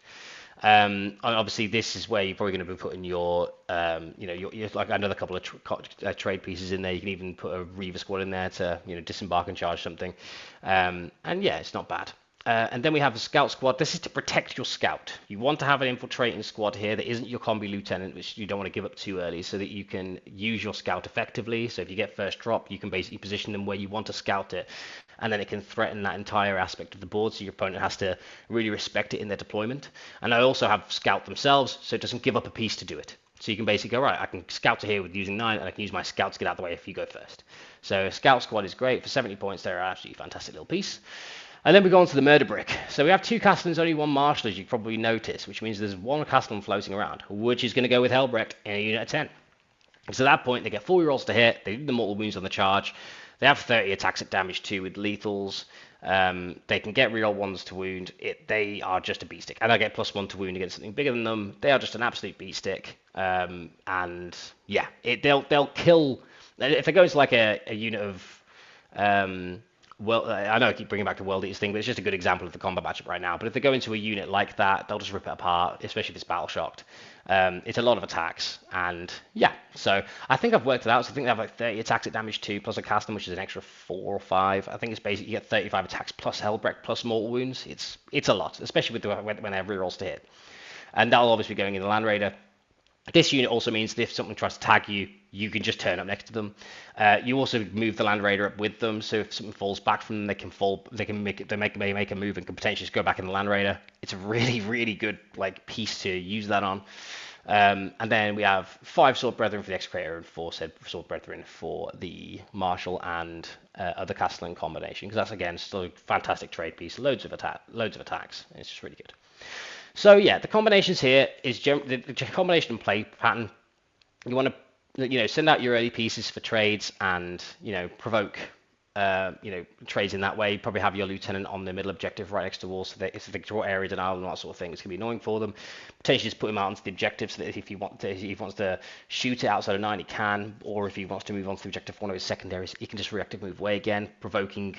And obviously, this is where you're probably going to be putting your like another couple of trade pieces in there. You can even put a Reaver squad in there to, disembark and charge something. And yeah, it's not bad. And then we have the Scout Squad. This is to protect your Scout. You want to have an infiltrating squad here that isn't your combi lieutenant, which you don't want to give up too early, so that you can use your Scout effectively. So if you get first drop, you can basically position them where you want to scout it, and then it can threaten that entire aspect of the board, so your opponent has to really respect it in their deployment. And I also have Scout themselves, so it doesn't give up a piece to do it. So you can basically go, right, I can scout to here with using 9, and I can use my Scout to get out of the way if you go first. So Scout Squad is great. For 70 points, they're an absolutely fantastic little piece. And then we go on to the Murder Brick. So we have 2 Castellans, only 1 Marshal, as you probably notice, which means there's 1 Castellan floating around, which is going to go with Helbrecht in a unit of 10. So at that point, they get 4 rolls to hit, they do the mortal wounds on the charge, they have 30 attacks at damage 2 with lethals, they can get reroll ones to wound, they are just a beat stick. And I get +1 to wound against something bigger than them, they are just an absolute beat stick. And yeah, they'll kill, if it goes like a unit of... well, I know I keep bringing back the World Eaters thing, but it's just a good example of the combat matchup right now. But if they go into a unit like that, they'll just rip it apart, especially if it's battle shocked. It's a lot of attacks, and yeah, so I think I've worked it out. So I think they have like 30 attacks at damage 2, plus a cast them, which is an extra 4 or 5. I think it's basically you get 35 attacks plus Hellbreak plus mortal wounds. It's a lot, especially with when they have rerolls to hit. And that'll obviously be going in the Land Raider. This unit also means that if something tries to tag you, you can just turn up next to them. You also move the Land Raider up with them, so if something falls back from them, they can fall. They can make a move and can potentially just go back in the Land Raider. It's a really good like piece to use that on. And then we have 5 Sword Brethren for the Execrator and 4 Sword Brethren for the Marshal and other Castellan combination, because that's again still a fantastic trade piece. Loads of attacks. It's just really good. So yeah, the combinations here is the combination and play pattern. You want to send out your early pieces for trades and provoke trades in that way. Probably have your lieutenant on the middle objective right next to the wall, so that if they draw area denial and all that sort of thing, it's gonna be annoying for them. Potentially just put him out onto the objective, so that if he wants to shoot it outside of 9, he can, or if he wants to move on to the objective for one of his secondaries, he can just reactive move away again, provoking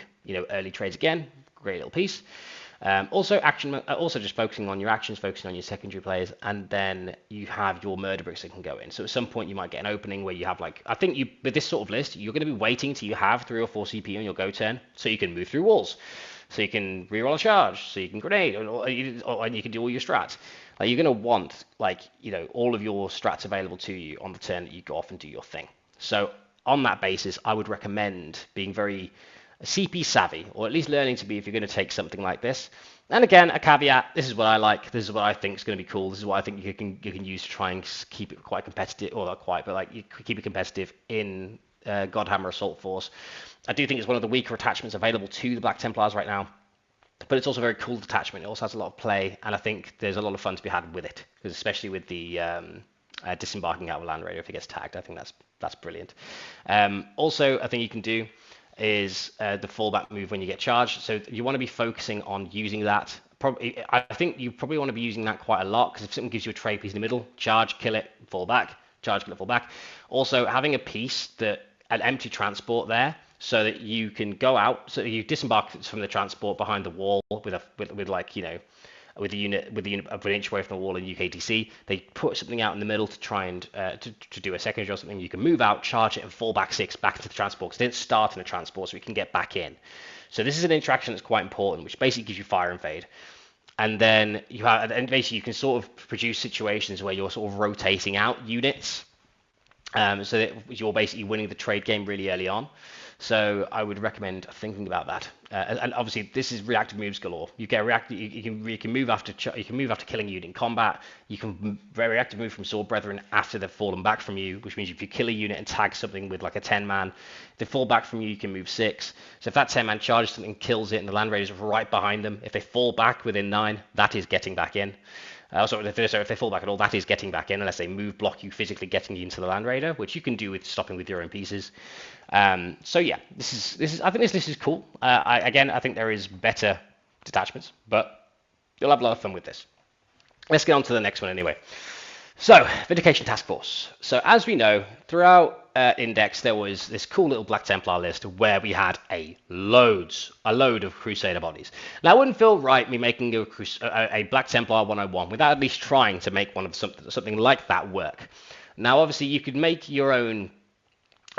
early trades again. Great little piece. Also just focusing on your actions, focusing on your secondary players, and then you have your murder bricks that can go in. So at some point you might get an opening where you have with this sort of list, you're going to be waiting till you have 3 or 4 CP on your go turn, so you can move through walls, so you can reroll a charge, so you can grenade, and you can do all your strats. Like you're going to want all of your strats available to you on the turn that you go off and do your thing. So on that basis, I would recommend being very CP savvy, or at least learning to be if you're going to take something like this. And again, a caveat: this is what I like. This is what I think is going to be cool. This is what I think you can use to try and keep it quite competitive, or not quite, but you keep it competitive in Godhammer Assault Force. I do think it's one of the weaker attachments available to the Black Templars right now, but it's also a very cool detachment. It also has a lot of play, and I think there's a lot of fun to be had with it, because especially with the disembarking out of Land Raider if it gets tagged. I think that's brilliant. Also, I think you can do is the fallback move when you get charged. So you want to be focusing on using that. I think you probably want to be using that quite a lot, because if something gives you a trade piece in the middle, charge, kill it, fall back, charge, kill it, fall back. Also, having a piece an empty transport there, so that you can go out, so you disembark from the transport behind the wall with the unit of an inch away from the wall in UKTC. They put something out in the middle to try and to do a secondary or something. You can move out, charge it, and fall back 6 back into the transport, because it didn't start in a transport, so we can get back in. So this is an interaction that's quite important, which basically gives you fire and fade. And then basically you can sort of produce situations where you're sort of rotating out units, so that you're basically winning the trade game really early on. So I would recommend thinking about that. And obviously, this is reactive moves galore. You get you can move after killing a unit in combat. You can very reactive move from Sword Brethren after they've fallen back from you, which means if you kill a unit and tag something with like a 10-man, if they fall back from you, you can move 6. So if that 10-man charges something, kills it, and the Land Raider's right behind them, if they fall back within 9, that is getting back in. So if they fall back at all, that is getting back in, unless they move block you physically getting you into the Land Raider, which you can do with stopping with your own pieces. So yeah, this is I think this list is cool. I think there is better detachments, but you'll have a lot of fun with this. Let's get on to the next one anyway. So, Vindication Task Force. So as we know, throughout Index, there was this cool little Black Templar list where we had a load of Crusader bodies. Now, it wouldn't feel right me making a Black Templar 101 without at least trying to make one of something like that work. Now, obviously, you could make your own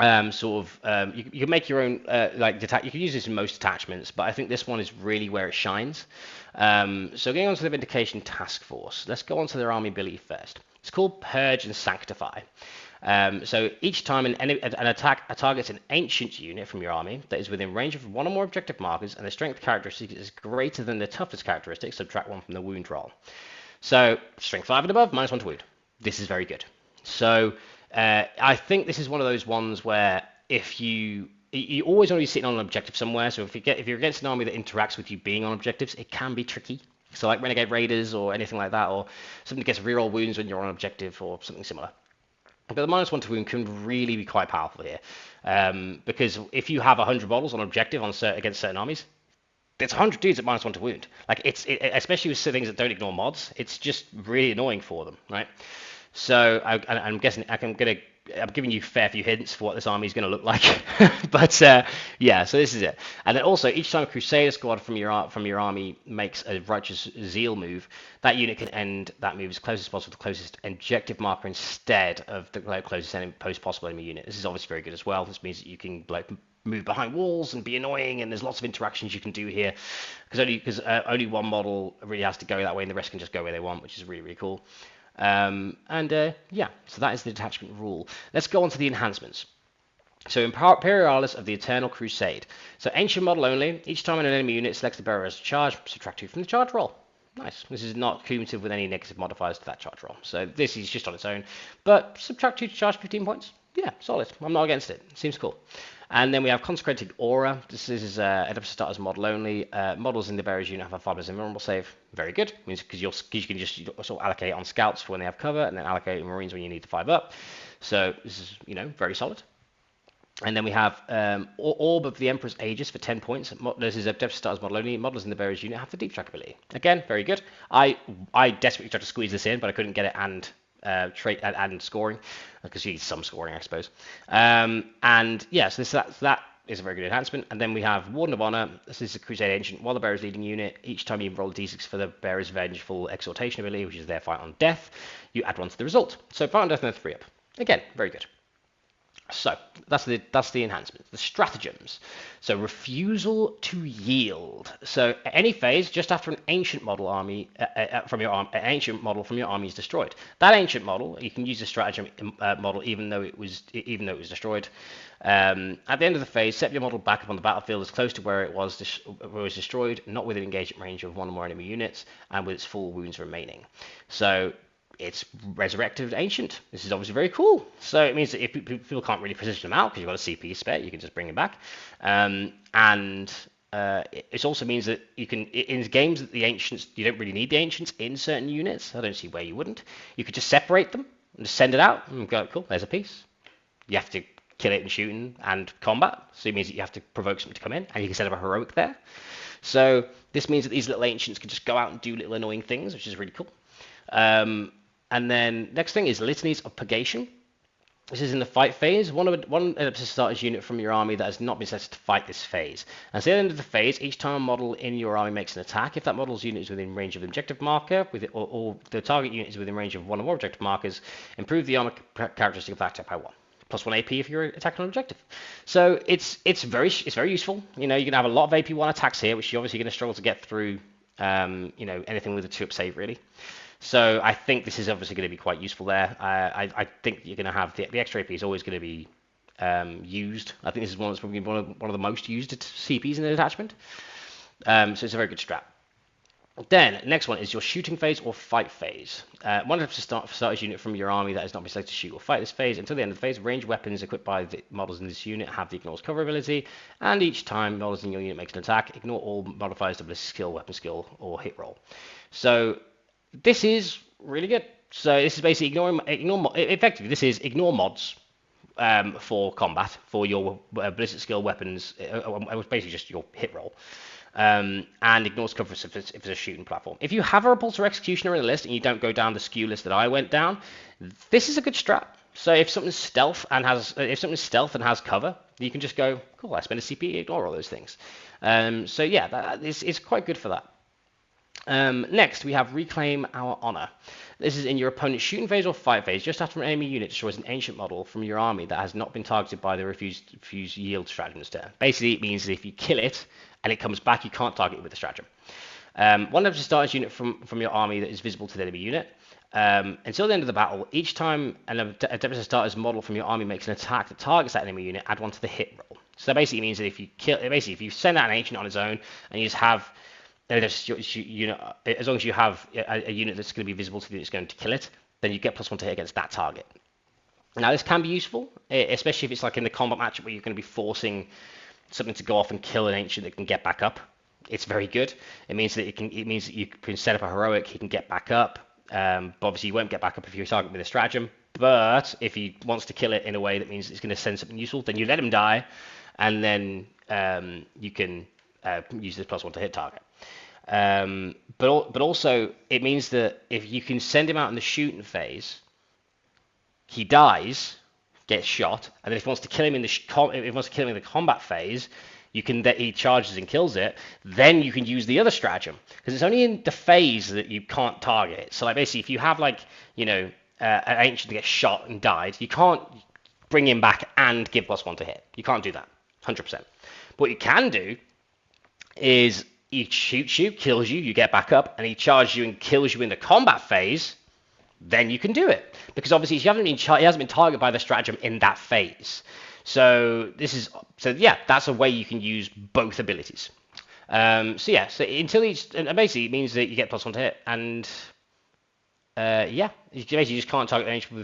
you can make your own you can use this in most attachments, but I think this one is really where it shines. So going on to the Vindication Task Force, let's go on to their army ability first. It's called Purge and Sanctify. So each time an attack targets an ancient unit from your army that is within range of 1 or more objective markers, and the strength characteristic is greater than the toughness characteristic, subtract 1 from the wound roll. So strength 5 and above, -1 to wound. This is very good. So I think this is one of those ones where if you always want to be sitting on an objective somewhere. So if you're against an army that interacts with you being on objectives, it can be tricky. So like Renegade Raiders or anything like that, or something that gets reroll wounds when you're on objective or something similar. But the -1 to wound can really be quite powerful here, because if you have 100 models on objective against certain armies, it's 100 dudes at -1 to wound. Especially with things that don't ignore mods, it's just really annoying for them, right? So I'm guessing I'm going to I'm giving you a fair few hints for what this army is going to look like, but yeah, so this is it. And then also, each time a Crusader squad from your army makes a Righteous Zeal move, that unit can end that move as close as possible to the closest objective marker instead of the closest possible enemy unit. This is obviously very good as well. This means that you can like move behind walls and be annoying, and there's lots of interactions you can do here because only one model really has to go that way, and the rest can just go where they want, which is really really cool. Yeah, so that is the detachment rule. Let's go on to the enhancements. So Imperialis of the Eternal Crusade. So ancient model only. Each time an enemy unit selects the bearer as a charge, subtract 2 from the charge roll. Nice. This is not cumulative with any negative modifiers to that charge roll. So this is just on its own. But subtract 2 to charge 15 points. Yeah, solid. I'm not against it. Seems cool. And then we have Consecrated Aura. This is Adeptus Starters model only. Models in the bearer's unit have a 5% invulnerable save. Very good. Means because you can just sort of allocate on scouts for when they have cover, and then allocate on marines when you need to 5 up. So this is very solid. And then we have Orb of the Emperor's Aegis for 10 points. This is a Adeptus Starters model only. Models in the bearer's unit have the Deep Track ability. Again, very good. I desperately tried to squeeze this in, but I couldn't get it and trait and scoring because you need some scoring, I suppose. And yeah, so that is a very good enhancement. And then we have Warden of Honor. This is a Crusade Ancient. While the bearer's leading unit, each time you roll a d6 for the bearer's Vengeful Exhortation ability, which is their fight on death, you add 1 to the result. So fight on death and then 3 up. Again, very good. So that's the enhancements. The stratagems. So refusal to yield. So at any phase, just after an ancient model army from your army is destroyed, that ancient model you can use the stratagem model even though it was destroyed. At the end of the phase, set your model back up on the battlefield as close to where it was destroyed, not within engagement range of 1 or more enemy units, and with its full wounds remaining. So it's resurrected ancient. This is obviously very cool. So it means that if people can't really position them out because you've got a CP spare, you can just bring them back. It also means that you can, in games that the ancients, you don't really need the ancients in certain units. I don't see where you wouldn't. You could just separate them and just send it out and go, cool, there's a piece. You have to kill it and shoot and combat. So it means that you have to provoke something to come in, and you can set up a heroic there. So this means that these little ancients can just go out and do little annoying things, which is really cool. And then next thing is Litanies of Purgation. This is in the fight phase. One Adeptus Starters unit from your army that has not been set to fight this phase. And so at the end of the phase, each time a model in your army makes an attack, if that model's unit is within range of the objective marker, or the target unit is within range of 1 or more objective markers, improve the armor characteristic of that attack by 1. Plus 1 AP if you're attacking an objective. So it's very useful. You can have a lot of AP1 attacks here, which you're obviously going to struggle to get through. Anything with a 2-up save really. So I think this is obviously going to be quite useful there. I think you're going to have the extra AP is always going to be used. I think this is probably one of the most used CPs in the detachment. So it's a very good strat. Then next one is your shooting phase or fight phase. One of the starters unit from your army that has not been selected to shoot or fight this phase. Until the end of the phase, ranged weapons equipped by the models in this unit have the ignores cover ability, and each time models in your unit makes an attack, ignore all modifiers to ballistic skill, weapon skill, or hit roll. So this is really good. So this is basically effectively this is ignore mods for combat for your ballistic skill weapons. It was basically just your hit roll. And ignores cover if it's a shooting platform. If you have a repulsor executioner in the list and you don't go down the skew list that I went down, this is a good strat. So if something's stealth and has cover, you can just go, cool, I spend a CP, ignore all those things. So yeah, it's quite good for that. Next, we have Reclaim Our Honor. This is in your opponent's shooting phase or fight phase, just after an enemy unit destroys an ancient model from your army that has not been targeted by the refuse yield stratagem turn. Basically, it means that if you kill it and it comes back, you can't target it with the stratagem. One Adeptus Starters unit from your army that is visible to the enemy unit. Until the end of the battle, each time an Adeptus Starters model from your army makes an attack that targets that enemy unit, add 1 to the hit roll. So that basically means that if you send out an ancient on its own and you just have as long as you have a unit that's going to be visible to the unit that's going to kill it, then you get +1 to hit against that target. Now this can be useful, especially if it's like in the combat match where you're going to be forcing something to go off and kill an ancient that can get back up. It's very good. It means that you can set up a heroic, he can get back up. But obviously you won't get back up if you target with a stratagem. But if he wants to kill it in a way that means it's going to send something useful, then you let him die, and then you can use this +1 to hit target. But also it means that if you can send him out in the shooting phase, he dies, gets shot, and then if he wants to kill him in the combat phase, you can that he charges and kills it. Then you can use the other stratagem because it's only in the phase that you can't target it. So like basically, if you have like an ancient that gets shot and died, you can't bring him back and give +1 to hit. You can't do that, 100%. What you can do is he shoots you, kills you, you get back up, and he charges you and kills you in the combat phase. Then you can do it because obviously he hasn't been targeted by the stratagem in that phase. So yeah, that's a way you can use both abilities. So until and basically it means that you get +1 to hit, and you basically just can't target an ancient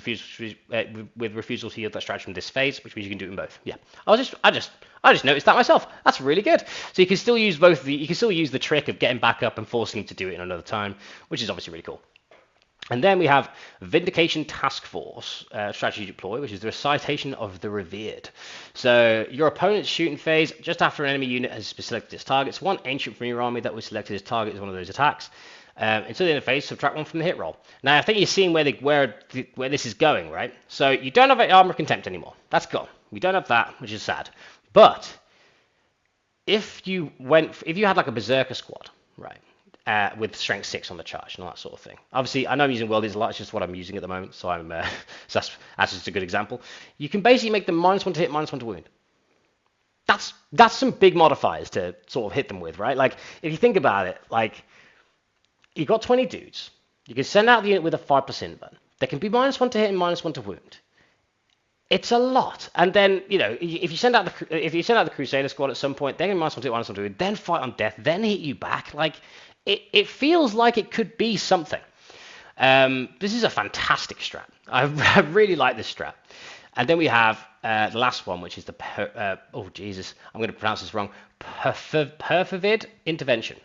with refusal to yield that stratagem this phase, which means you can do it in both. Yeah, I just noticed that myself. That's really good. So you can still use you can still use the trick of getting back up and forcing him to do it in another time, which is obviously really cool. And then we have Vindication Task Force strategy deploy, which is the recitation of the revered. So your opponent's shooting phase, just after an enemy unit has selected its targets, one ancient from your army that was selected as target is one of those attacks. Until the end of phase, subtract 1 from the hit roll. Now I think you're seeing where this is going, right? So you don't have Armor of Contempt anymore. That's gone. We don't have that, which is sad. But if you had like a Berserker squad, right? With strength 6 on the charge and all that sort of thing. Obviously, I know I'm using worldies a lot. It's just what I'm using at the moment, so so that's just a good example. You can basically make them -1 to hit, -1 to wound. That's some big modifiers to sort of hit them with, right? Like if you think about it, like you've got 20 dudes. You can send out the unit with a 5% invuln. They can be -1 to hit and -1 to wound. It's a lot, and then if you send out the Crusader squad at some point, they're going to -1 to hit, -1 to wound, then fight on death, then hit you back. Like it feels like it could be something. This is a fantastic strat. I really like this strat. And then we have the last one, which is the I'm going to pronounce this wrong. Perfervid Intervention.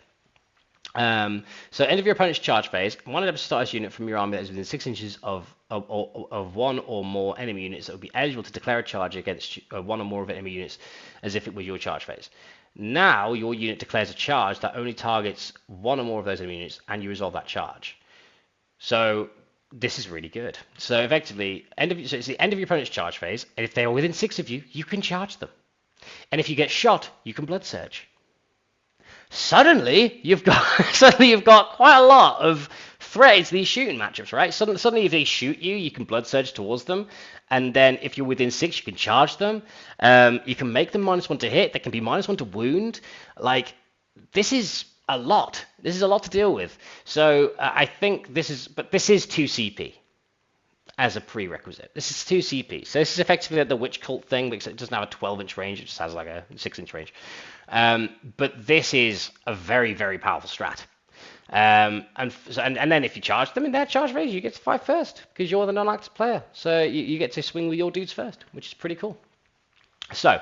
So end of your opponent's charge phase, one of the status unit from your army that is within 6 inches of one or more enemy units that would be eligible to declare a charge against one or more of enemy units as if it were your charge phase. Now your unit declares a charge that only targets one or more of those enemy units, and you resolve that charge. So this is really good. So effectively, it's the end of your opponent's charge phase, and if they are within 6 of you, you can charge them. And if you get shot, you can blood surge. Suddenly you've got quite a lot of threat to these shooting matchups, right? Suddenly if they shoot you, you can blood surge towards them, and then if you're within 6, you can charge them. You can make them -1 to hit. They can be -1 to wound. Like this is a lot. This is a lot to deal with. So I think this is 2 CP as a prerequisite. This is 2 CP. So this is effectively the witch cult thing, because it doesn't have a 12-inch range. It just has like a 6-inch range. But this is a very, very powerful strat. And then if you charge them in their charge phase, you get to fight first because you're the non-active player. So you get to swing with your dudes first, which is pretty cool. So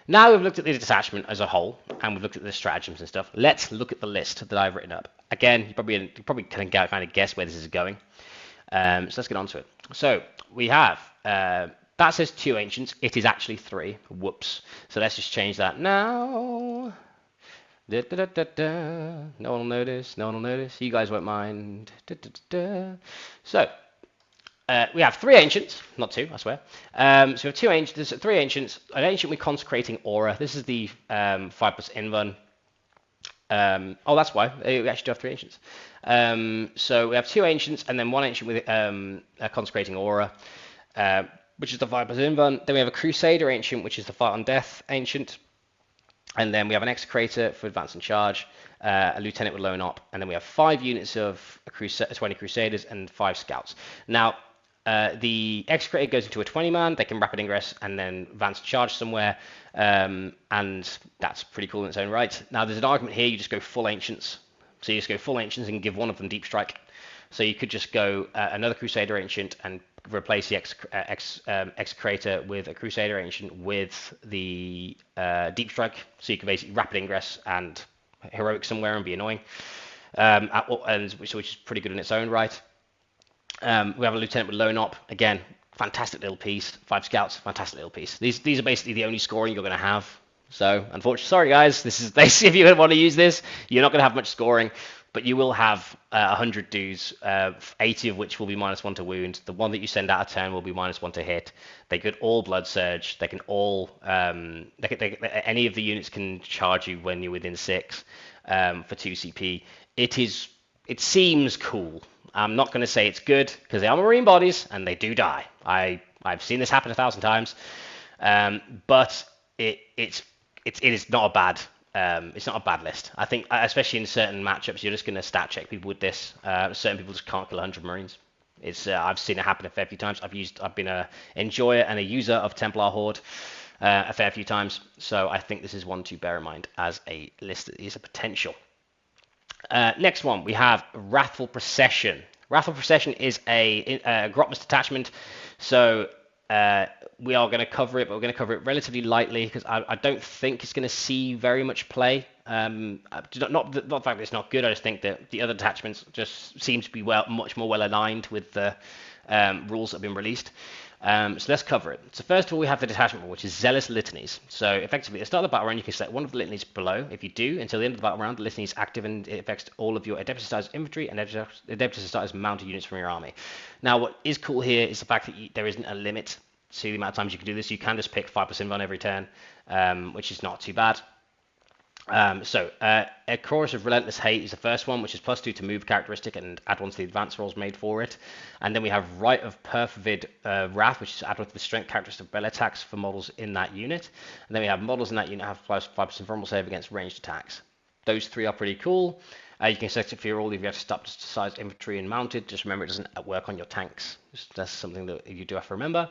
now we've looked at the detachment as a whole, and we've looked at the stratagems and stuff. Let's look at the list that I've written up. Again, you probably can kind of guess where this is going. So let's get on to it. So we have that says 2 ancients. It is actually 3. Whoops. So let's just change that now. No one will notice. No one will notice. You guys won't mind. So we have 3 ancients, not 2, I swear. So we have 2 ancients. There's 3 ancients. An ancient with consecrating aura. This is the 5+ invuln. That's why we actually do have 3 ancients. So we have 2 ancients and then 1 ancient with a consecrating aura, which is the 5+ invuln. Then we have a Crusader ancient, which is the fight on death ancient. And then we have an Execrator for advance and charge, a Lieutenant with lone op, and then we have 5 units of 20 Crusaders and 5 Scouts. Now, the Execrator goes into a 20-man. They can rapid ingress and then advance and charge somewhere, and that's pretty cool in its own right. Now, there's an argument here. You just go full Ancients. So you just go full Ancients and give one of them Deep Strike. So you could just go another Crusader Ancient and replace the Execrator with a Crusader Ancient with the Deep Strike. So you can basically rapid ingress and heroic somewhere and be annoying, which is pretty good in its own right. We have a Lieutenant with lone op. Again, fantastic little piece. 5 Scouts, fantastic little piece. These are basically the only scoring you're going to have. So, unfortunately, sorry guys, this is if you want to use this, you're not going to have much scoring. but you will have 100 dudes, 80 of which will be -1 to wound. The one that you send out of turn will be -1 to hit. They could all blood surge. They can all any of the units can charge you when you're within 6 for 2 CP. It seems cool. I'm not going to say it's good because they are marine bodies and they do die. I've seen this happen 1,000 times, but it is not a bad. It's not a bad list. I think, especially in certain matchups, you're just going to stat check people with this. Certain people just can't kill 100 Marines. I've seen it happen a fair few times. I've been a enjoyer and a user of Templar Horde a fair few times. So I think this is one to bear in mind as a list that is a potential. Next one, we have Wrathful Procession. Wrathful Procession is a Grotmus detachment. So we are going to cover it, but we're going to cover it relatively lightly because I don't think it's going to see very much play. Not the fact that it's not good. I just think that the other detachments just seem to be much more well aligned with the rules that have been released. So let's cover it. So first of all, we have the detachment rule, which is Zealous Litanies. So effectively, at the start of the battle round, you can select one of the litanies below. If you do, until the end of the battle round, the litany is active and it affects all of your Adeptus infantry and Adeptus mounted units from your army. Now, what is cool here is the fact that there isn't a limit to the amount of times you can do this. You can just pick 5% on every turn, which is not too bad. A Chorus of Relentless Hate is the first one, which is +2 to move characteristic and add 1 to the advance rolls made for it. And then we have Rite of Perfivid Wrath, which is add 1 to the strength characteristic of bell attacks for models in that unit. And then we have models in that unit have +5% vulnerable save against ranged attacks. Those three are pretty cool. You can select it for all if you have stop size infantry and mounted. Just remember it doesn't work on your tanks. That's something that you do have to remember.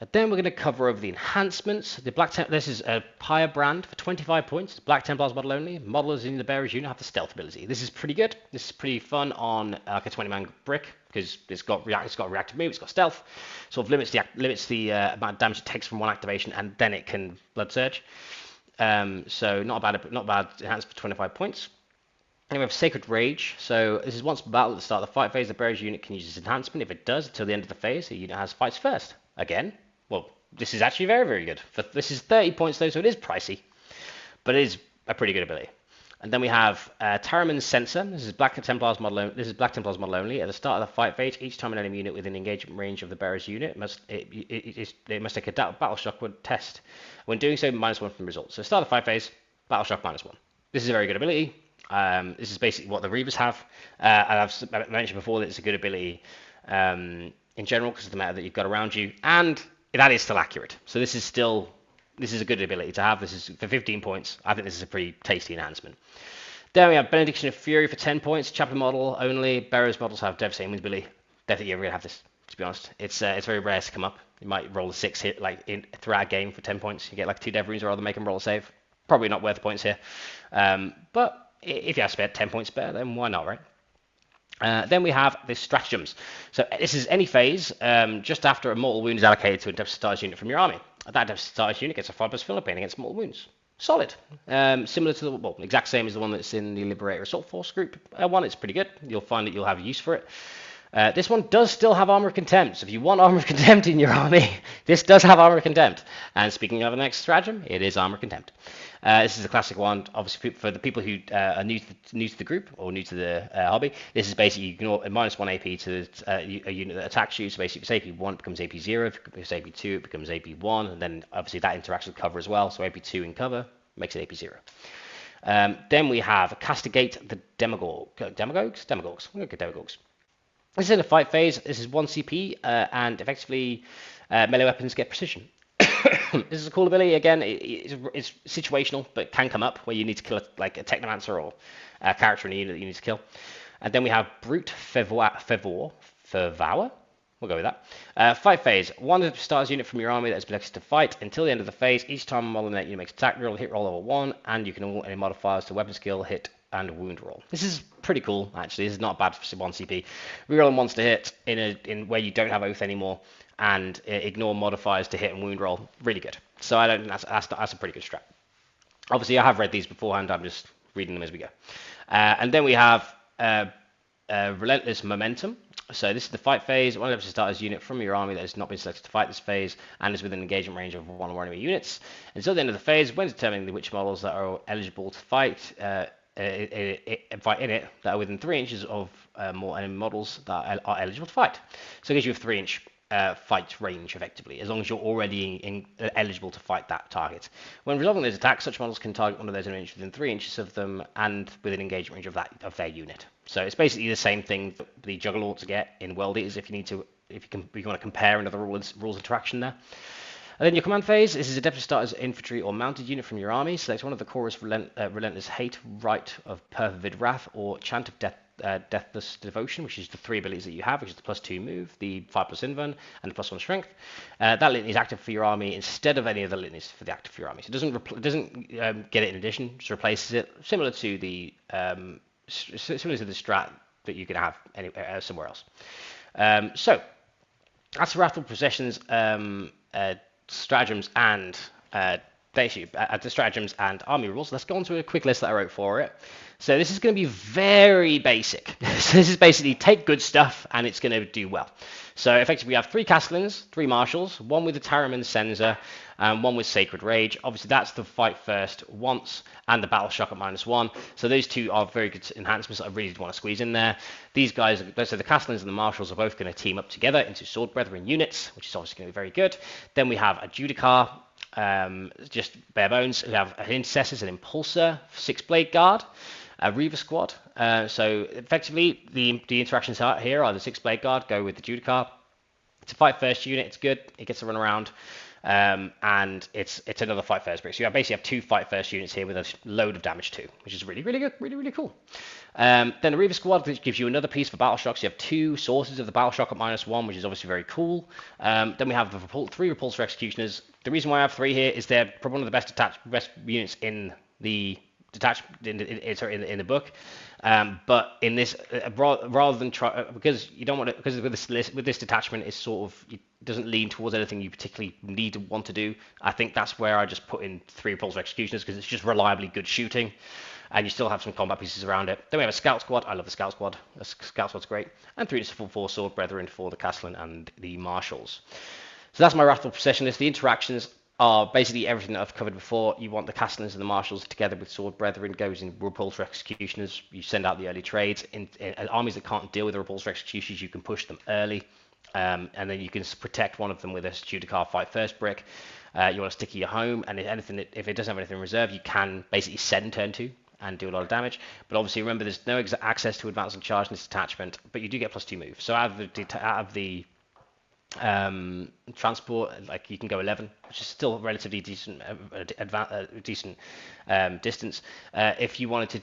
And then we're going to cover over the enhancements. This is a Pyre brand for 25 points. Black Templars model only. Models in the bearer's unit have the stealth ability. This is pretty good. This is pretty fun on like a 20-man brick because it's got reactive move, it's got stealth. Sort of limits the amount of damage it takes from one activation, and then it can blood surge. So not bad enhancement for 25 points. And we have Sacred Rage. So this is once per battle at the start of the fight phase, the bearer's unit can use this enhancement. If it does, until the end of the phase, the unit has fights first. Again, well, this is actually very, very good. This is 30 points though, so it is pricey, but it is a pretty good ability. And then we have Taraman's Censor. This is Black Templars model only. At the start of the fight phase, each time an enemy unit within engagement range of the bearer's unit must take a battle shock test. When doing so, -1 from the result. So start of the fight phase, battle shock -1. This is a very good ability. This is basically what the Reavers have. And I've mentioned before that it's a good ability in general because of the meta that you've got around you, and that is still accurate. So this is a good ability to have. This is for 15 points. I think this is a pretty tasty enhancement. Then we have Benediction of Fury for 10 points. Chaplain model only. Bearers models have devastating wins ability. Don't think you're ever gonna have this, to be honest. It's very rare to come up. You might roll a 6 hit throughout a game for 10 points. You get like 2 dev runes or rather make them roll a save. Probably not worth the points here. But if you have spare 10 points spare, then why not, right? Then we have the stratagems. So this is any phase just after a mortal wound is allocated to a Adeptus unit from your army. That Adeptus unit gets a 5+ Philippine against mortal wounds. Solid. Similar to the exact same as the one that's in the Liberator Assault Force group one. It's pretty good. You'll find that you'll have use for it. This one does still have Armor of Contempt. So if you want Armor of Contempt in your army, this does have Armor of Contempt. And speaking of the next stratagem, it is Armor of Contempt. This is a classic one, obviously for the people who are new to the group or new to the hobby. This is basically you ignore -1 AP to a unit that attacks you. So basically, if it's AP1, it becomes AP0. If it's AP2, it becomes AP1, and then obviously that interacts with cover as well. So AP2 in cover makes it AP0. Then we have Castigate the Demagogues. Demagogues. This is in the fight phase. This is 1 CP, and effectively melee weapons get precision. This is a cool ability. Again, it's situational, but it can come up where you need to kill a Technomancer or a character in a unit that you need to kill. And then we have Brute Fervor. We'll go with that. Fight phase. One of the starters unit from your army that is selected to fight until the end of the phase. Each time a model in that unit makes attack roll, hit roll over 1, and you can roll any modifiers to weapon skill, hit, and wound roll. This is pretty cool, actually. This is not bad for 1 CP. Reroll monster hit in where you don't have Oath anymore, and ignore modifiers to hit and wound roll. Really good. So I don't. That's a pretty good strat. Obviously, I have read these beforehand. I'm just reading them as we go. And then we have Relentless Momentum. So this is the fight phase. One of the starters unit from your army that has not been selected to fight this phase and is within engagement range of one or more enemy units. Until the end of the phase, when determining which models that are eligible to fight, fight in it that are within 3 inches of more enemy models that are eligible to fight. So it gives you a 3-inch fight range effectively, as long as you're already eligible to fight that target. When resolving those attacks, such models can target one of those enemies within 3 inches of them and within engagement range of their unit. So it's basically the same thing that the Juggernauts get in World Eaters if you want to compare another rules interaction there. And then your command phase. This is a deputy starter's infantry or mounted unit from your army. Select one of the chorus relentless hate, rite of perfervid wrath, or chant of deathless devotion, which is the 3 abilities that you have, which is the +2 move, the 5+ invuln, and the +1 strength. That litany is active for your army instead of any of the litanies for the active for your army. So it doesn't get it in addition, just replaces it, similar to the strat that you can have somewhere else. So that's Wrathful Processions. Stratagems and the stratagems and army rules. Let's go on to a quick list that I wrote for it. So this is going to be very basic. So this is basically take good stuff and it's going to do well. So effectively we have 3 Castellans, 3 Marshals, 1 with the Tarraman Censer, and 1 with Sacred Rage. Obviously that's the fight first once and the battle shock at -1. So those 2 are very good enhancements that I really want to squeeze in there. These guys, so the Castellans and the Marshals are both going to team up together into Sword Brethren units, which is obviously going to be very good. Then we have a Judicar, just bare bones. We have an Intercessors, an Impulsor, 6 Blade Guard, a Reaver Squad. So effectively the interactions here are the 6 Blade Guard go with the Judicar. It's a fight first unit. It's good. It gets to run around. And it's another fight first brick. So you basically have 2 fight first units here with a load of damage too, which is really, really good, really, really cool. Then the Reaver Squad, which gives you another piece for Battle Shock. So you have 2 sources of the Battle Shock at -1, which is obviously very cool. Then we have the 3 Repulsor Executioners. The reason why I have 3 here is they're probably one of the best units in the in the book. But in this, rather than try, because you don't want to, because with this detachment, it's sort of, it doesn't lean towards anything you particularly need to want to do. I think that's where I just put in 3 Repulsor Executioners, because it's just reliably good shooting, and you still have some combat pieces around it. Then we have a Scout Squad. I love the Scout Squad. The Scout Squad's great. And 3 to 4 Sword Brethren for the Castellan and the Marshals. So that's my Wrathful Procession list. The interactions are basically everything that I've covered before. You want the Castellans and the Marshals together with Sword Brethren, goes in Repulsor Executioners. You send out the early trades. In armies that can't deal with the Repulsor Executioners, you can push them early, and then you can protect one of them with a Judicar fight first brick. You want to stick at your home, and if it doesn't have anything in reserve, you can basically send turn 2 and do a lot of damage. But obviously remember, there's no access to advance and charge in this detachment, but you do get +2 move. So out of the transport, like, you can go 11, which is still relatively decent distance. If you wanted to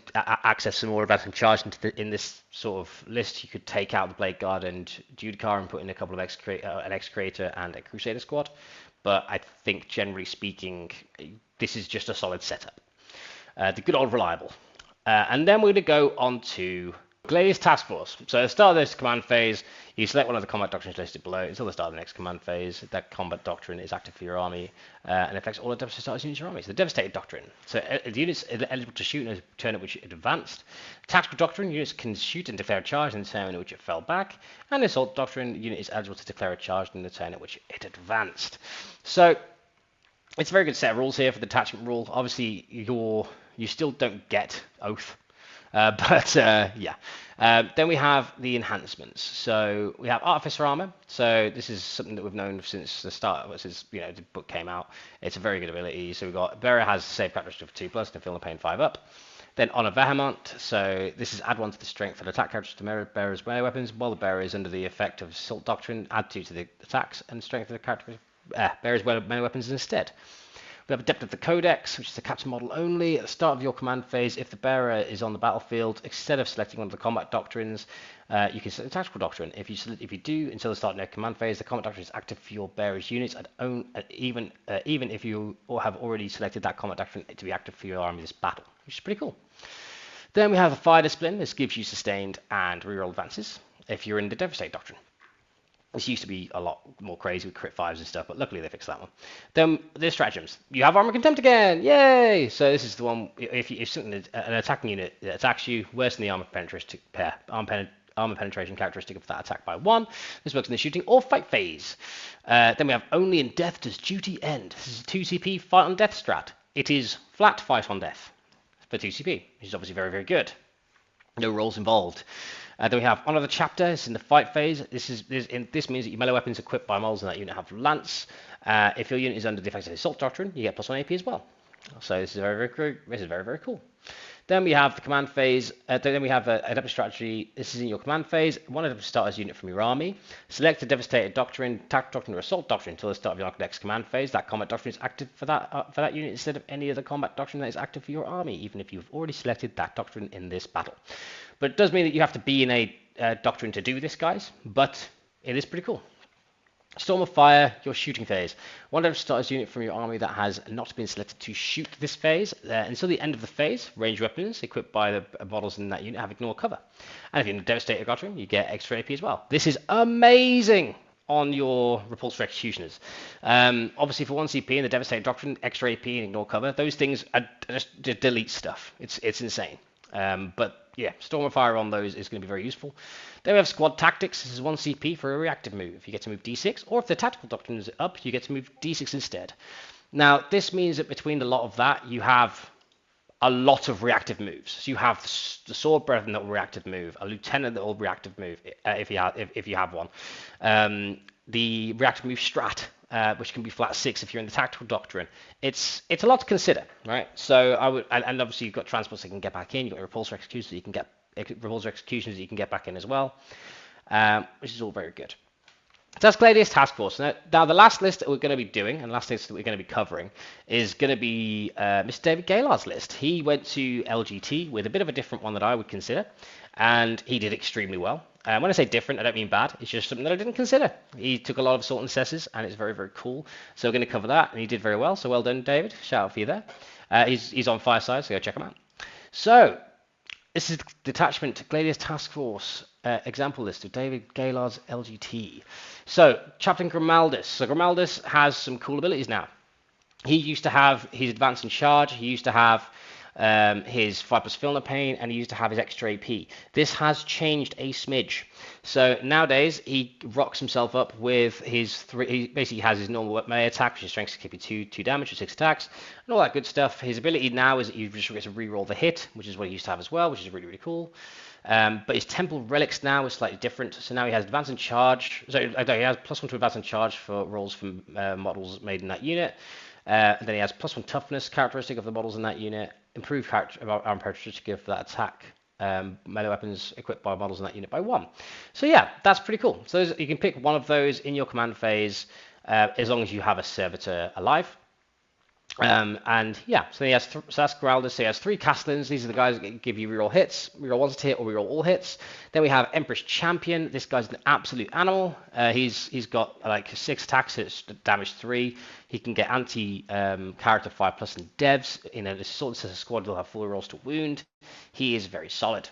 access some more advanced charge in this sort of list, you could take out the Blade Guard and Judicar and put in a couple of an Execrator and a Crusader squad. But I think generally speaking, this is just a solid setup. The good old reliable. And then we're going to go on to Gladius Task Force. So at the start of this command phase, you select one of the combat doctrines listed below until the start of the next command phase. That combat doctrine is active for your army and affects all the Devastated Starters units in your army. So the Devastated Doctrine. So the units are eligible to shoot in a turn at which it advanced. Tactical Doctrine, units can shoot and declare a charge in the turn at which it fell back. And the Assault Doctrine, unit is eligible to declare a charge in the turn at which it advanced. So it's a very good set of rules here for the detachment rule. Obviously, you still don't get Oath. Yeah. Then we have the enhancements. So we have Artificer Armor. So this is something that we've known since the start, since the book came out. It's a very good ability. So we've got Bearer has save characteristic of 2+, and Feel the Pain 5+. Then Honor Vehement. So this is add 1 to the strength for the attack characters to Bearer's melee weapons. While the Bearer is under the effect of Assault Doctrine, add 2 to the attacks and strength of the character Bearer's melee weapons instead. We have Adept of the Codex, which is the captain model only. At the start of your command phase, if the bearer is on the battlefield, instead of selecting one of the combat doctrines, you can select the tactical doctrine. If you do, until the start of your command phase, the combat doctrine is active for your bearer's units, even if you have already selected that combat doctrine to be active for your army this battle, which is pretty cool. Then we have the Fire Discipline. This gives you sustained and reroll advances if you're in the Devastate Doctrine. This used to be a lot more crazy with crit 5s and stuff, but luckily they fixed that one. Then the stratagems. You have Armor Contempt again! Yay! So this is the one, if something, an attacking unit that attacks you, worsen the armor penetration characteristic of that attack by 1. This works in the shooting or fight phase. Then we have Only in Death Does Duty End. This is a 2 CP fight on death strat. It is flat fight on death. for 2 CP, which is obviously very, very good. No rolls involved. Then we have Honor the Chapter. It's in the fight phase. This means that your melee weapons equipped by models in that unit have Lance. If your unit is under the effects of the Assault Doctrine, you get +1 AP as well. So this is very, very cool. Then we have the command phase. Then we have Adaptive Strategy. This is in your command phase. One of the starters unit from your army. Select a Devastated Doctrine, Tactical Doctrine, or Assault Doctrine until the start of your next command phase. That combat doctrine is active for that unit instead of any other combat doctrine that is active for your army, even if you've already selected that doctrine in this battle. But it does mean that you have to be in a doctrine to do this, guys. But it is pretty cool. Storm of Fire, your shooting phase. One of the starters unit from your army that has not been selected to shoot this phase. Until the end of the phase, ranged weapons equipped by the models in that unit have ignore cover. And if you're in a Devastator Doctrine, you get extra AP as well. This is amazing on your Repulsor Executioners. Obviously, for 1 CP in the Devastator Doctrine, extra AP and ignore cover, those things are just delete stuff. It's insane. But yeah, Storm of Fire on those is going to be very useful. Then we have Squad Tactics. This is 1 CP for a reactive move. You get to move D6, or if the Tactical Doctrine is up, you get to move D6 instead. Now, this means that between a lot of that, you have a lot of reactive moves. So you have the Sword Brethren that will reactive move, a Lieutenant that will reactive move, if you have one. The reactive move strat, which can be flat 6 if you're in the Tactical Doctrine. It's a lot to consider, right? So I would, and obviously you've got transports that you can get back in. You've got Repulsor Executioners that you can get back in as well, which is all very good. So that's Gladius Task Force. Now the last list that we're going to be doing, and last list that we're going to be covering, is going to be Mr. David Gaylord's list. He went to LGT with a bit of a different one that I would consider, and he did extremely well. When I say different, I don't mean bad. It's just something that I didn't consider. He took a lot of Assault and Cesses, and it's very, very cool. So we're going to cover that, and he did very well. So well done, David. Shout out for you there. He's on Fireside, so go check him out. So this is Detachment Gladius Task Force example list of David Gaylord's LGT. So Chaplain Grimaldus. So Grimaldus has some cool abilities now. He used to have his advance and charge. He used to have his 5+ Filner Pain, and he used to have his extra AP. This has changed a smidge. So nowadays he rocks himself up with his he basically has his normal melee attack, which is strength to keep 2 damage or 6 attacks, and all that good stuff. His ability now is that you just get to reroll the hit, which is what he used to have as well, which is really, really cool. But his Temple Relics now is slightly different. So now he has advance and charge. So he has +1 to advance and charge for rolls from models made in that unit. And then he has +1 toughness characteristic of the models in that unit. Improved arm characteristic for that attack. Melee weapons equipped by models in that unit by 1. So yeah, that's pretty cool. So you can pick one of those in your command phase as long as you have a servitor alive. And yeah, so he has so that's Geraldus. So he has 3 Castellans. These are the guys that give you reroll hits, reroll 1 to hit, or reroll all hits. Then we have Empress Champion. This guy's an absolute animal. He's got like 6 attacks, it's damage 3. He can get anti character 5+ and devs. In a sort of squad, he'll have full rolls to wound. He is very solid.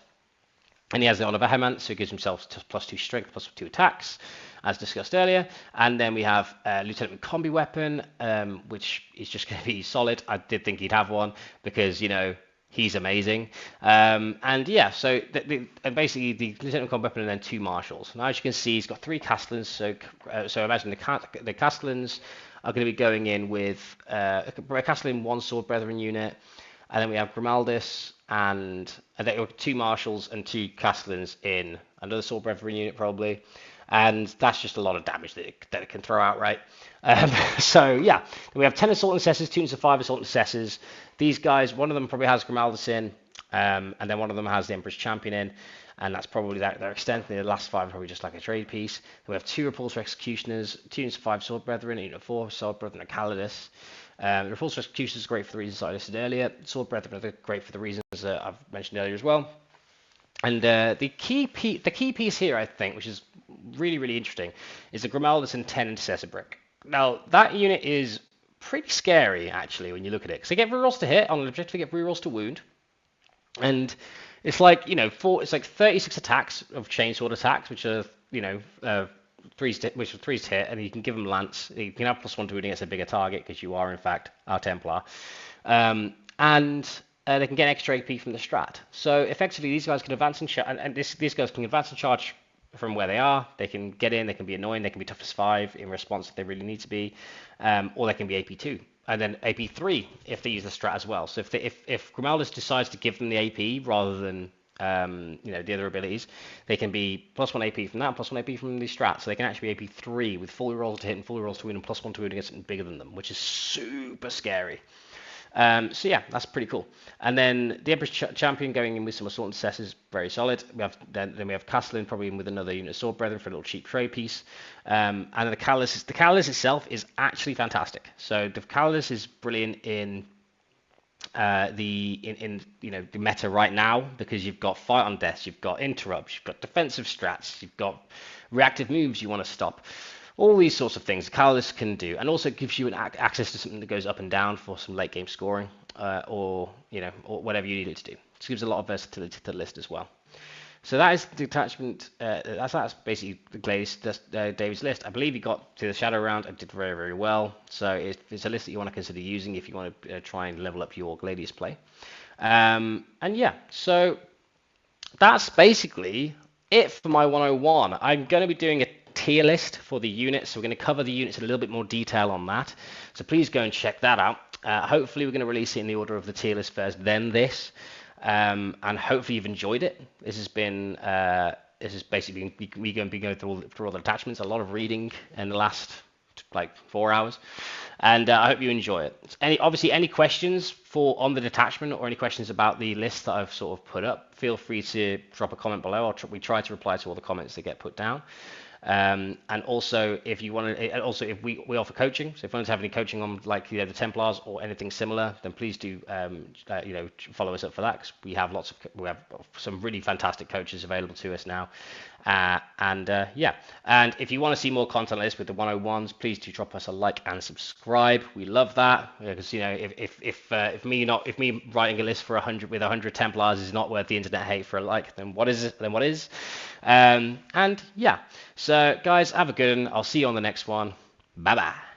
And he has the Honor Vehement, so he gives himself +2 strength, +2 attacks, as discussed earlier. And then we have Lieutenant Combi Weapon, which is just going to be solid. I did think he'd have one because, you know, he's amazing. And yeah, so and basically the Lieutenant Combi Weapon and then 2 Marshals. Now, as you can see, he's got 3 Castellans. So imagine the Castellans are going to be going in with a Castellan 1 Sword Brethren unit. And then we have Grimaldus and then 2 Marshals and 2 Castellans in another Sword Brethren unit probably. And that's just a lot of damage that it can throw out, right? So yeah, we have 10 Assault and Cesses, 2 units of 5 Assault and Cesses. These guys, one of them probably has Grimaldus in, and then one of them has the Emperor's Champion in, and that's probably their extent. The last 5 are probably just like a trade piece. Then we have 2 Repulsor Executioners, 2 units of 5 Sword Brethren, a unit of 4 Sword Brethren and Calidus. The Repulsor Executioners are great for the reasons I listed earlier. Sword Brethren are great for the reasons that I've mentioned earlier as well. And the key piece here, I think, which is really, really interesting, is the Grimaldus and 10 Intercessor Brick. Now, that unit is pretty scary, actually, when you look at it. Because they get rerolls to hit on an objective, they get rerolls to wound. And it's like, you know, it's like 36 attacks of chainsword attacks, which are, you know, 3's to hit, and you can give them lance. You can have +1 to wound against a bigger target, because you are, in fact, our Templar. They can get extra AP from the strat. So effectively, these guys can advance and charge, and these guys can advance and charge from where they are. They can get in, they can be annoying, they can be toughness 5 in response if they really need to be, or they can be AP2. and then AP3 if they use the strat as well. So if Grimaldus decides to give them the AP rather than the other abilities, they can be +1 AP from that, +1 AP from the strat. So they can actually be AP3 with full rolls to hit and full rolls to win and +1 to win against something bigger than them, which is super scary. So yeah, that's pretty cool. And then the Emperor's Champion going in with some assault and cess is very solid. Then we have Castellan probably in with another unit of Sword Brethren for a little cheap trade piece. And then the Calidus itself is actually fantastic. So the Calidus is brilliant in the meta right now because you've got fight on deaths, you've got interrupts, you've got defensive strats, you've got reactive moves you want to stop. All these sorts of things Calidus can do, and also gives you an access to something that goes up and down for some late game scoring, or whatever you need it to do. It gives a lot of versatility to the list as well. So that is the detachment. That's basically the David's list. I believe he got to the shadow round and did very, very well. So it's a list that you want to consider using if you want to try and level up your Gladius play. And yeah, so that's basically it for my 101. I'm going to be doing a tier list for the units, so we're going to cover the units in a little bit more detail on that. So please go and check that out. Hopefully we're going to release it in the order of the tier list first, then this. And hopefully you've enjoyed it. This has basically been me going through all the attachments, a lot of reading in the last like 4 hours, and I hope you enjoy it. Any questions on the detachment or any questions about the list that I've sort of put up, feel free to drop a comment below. We try to reply to all the comments that get put down. And also, if you want to, if we offer coaching, so if anyone's have any coaching on the Templars or anything similar, then please do follow us up for that, because we have some really fantastic coaches available to us now. And if you want to see more content like this with the 101s, please do drop us a like and subscribe. We love that, because if me writing a list for 100 Templars is not worth the internet hate for a like, then what is it? Then what is? So guys, have a good one. I'll see you on the next one. Bye bye.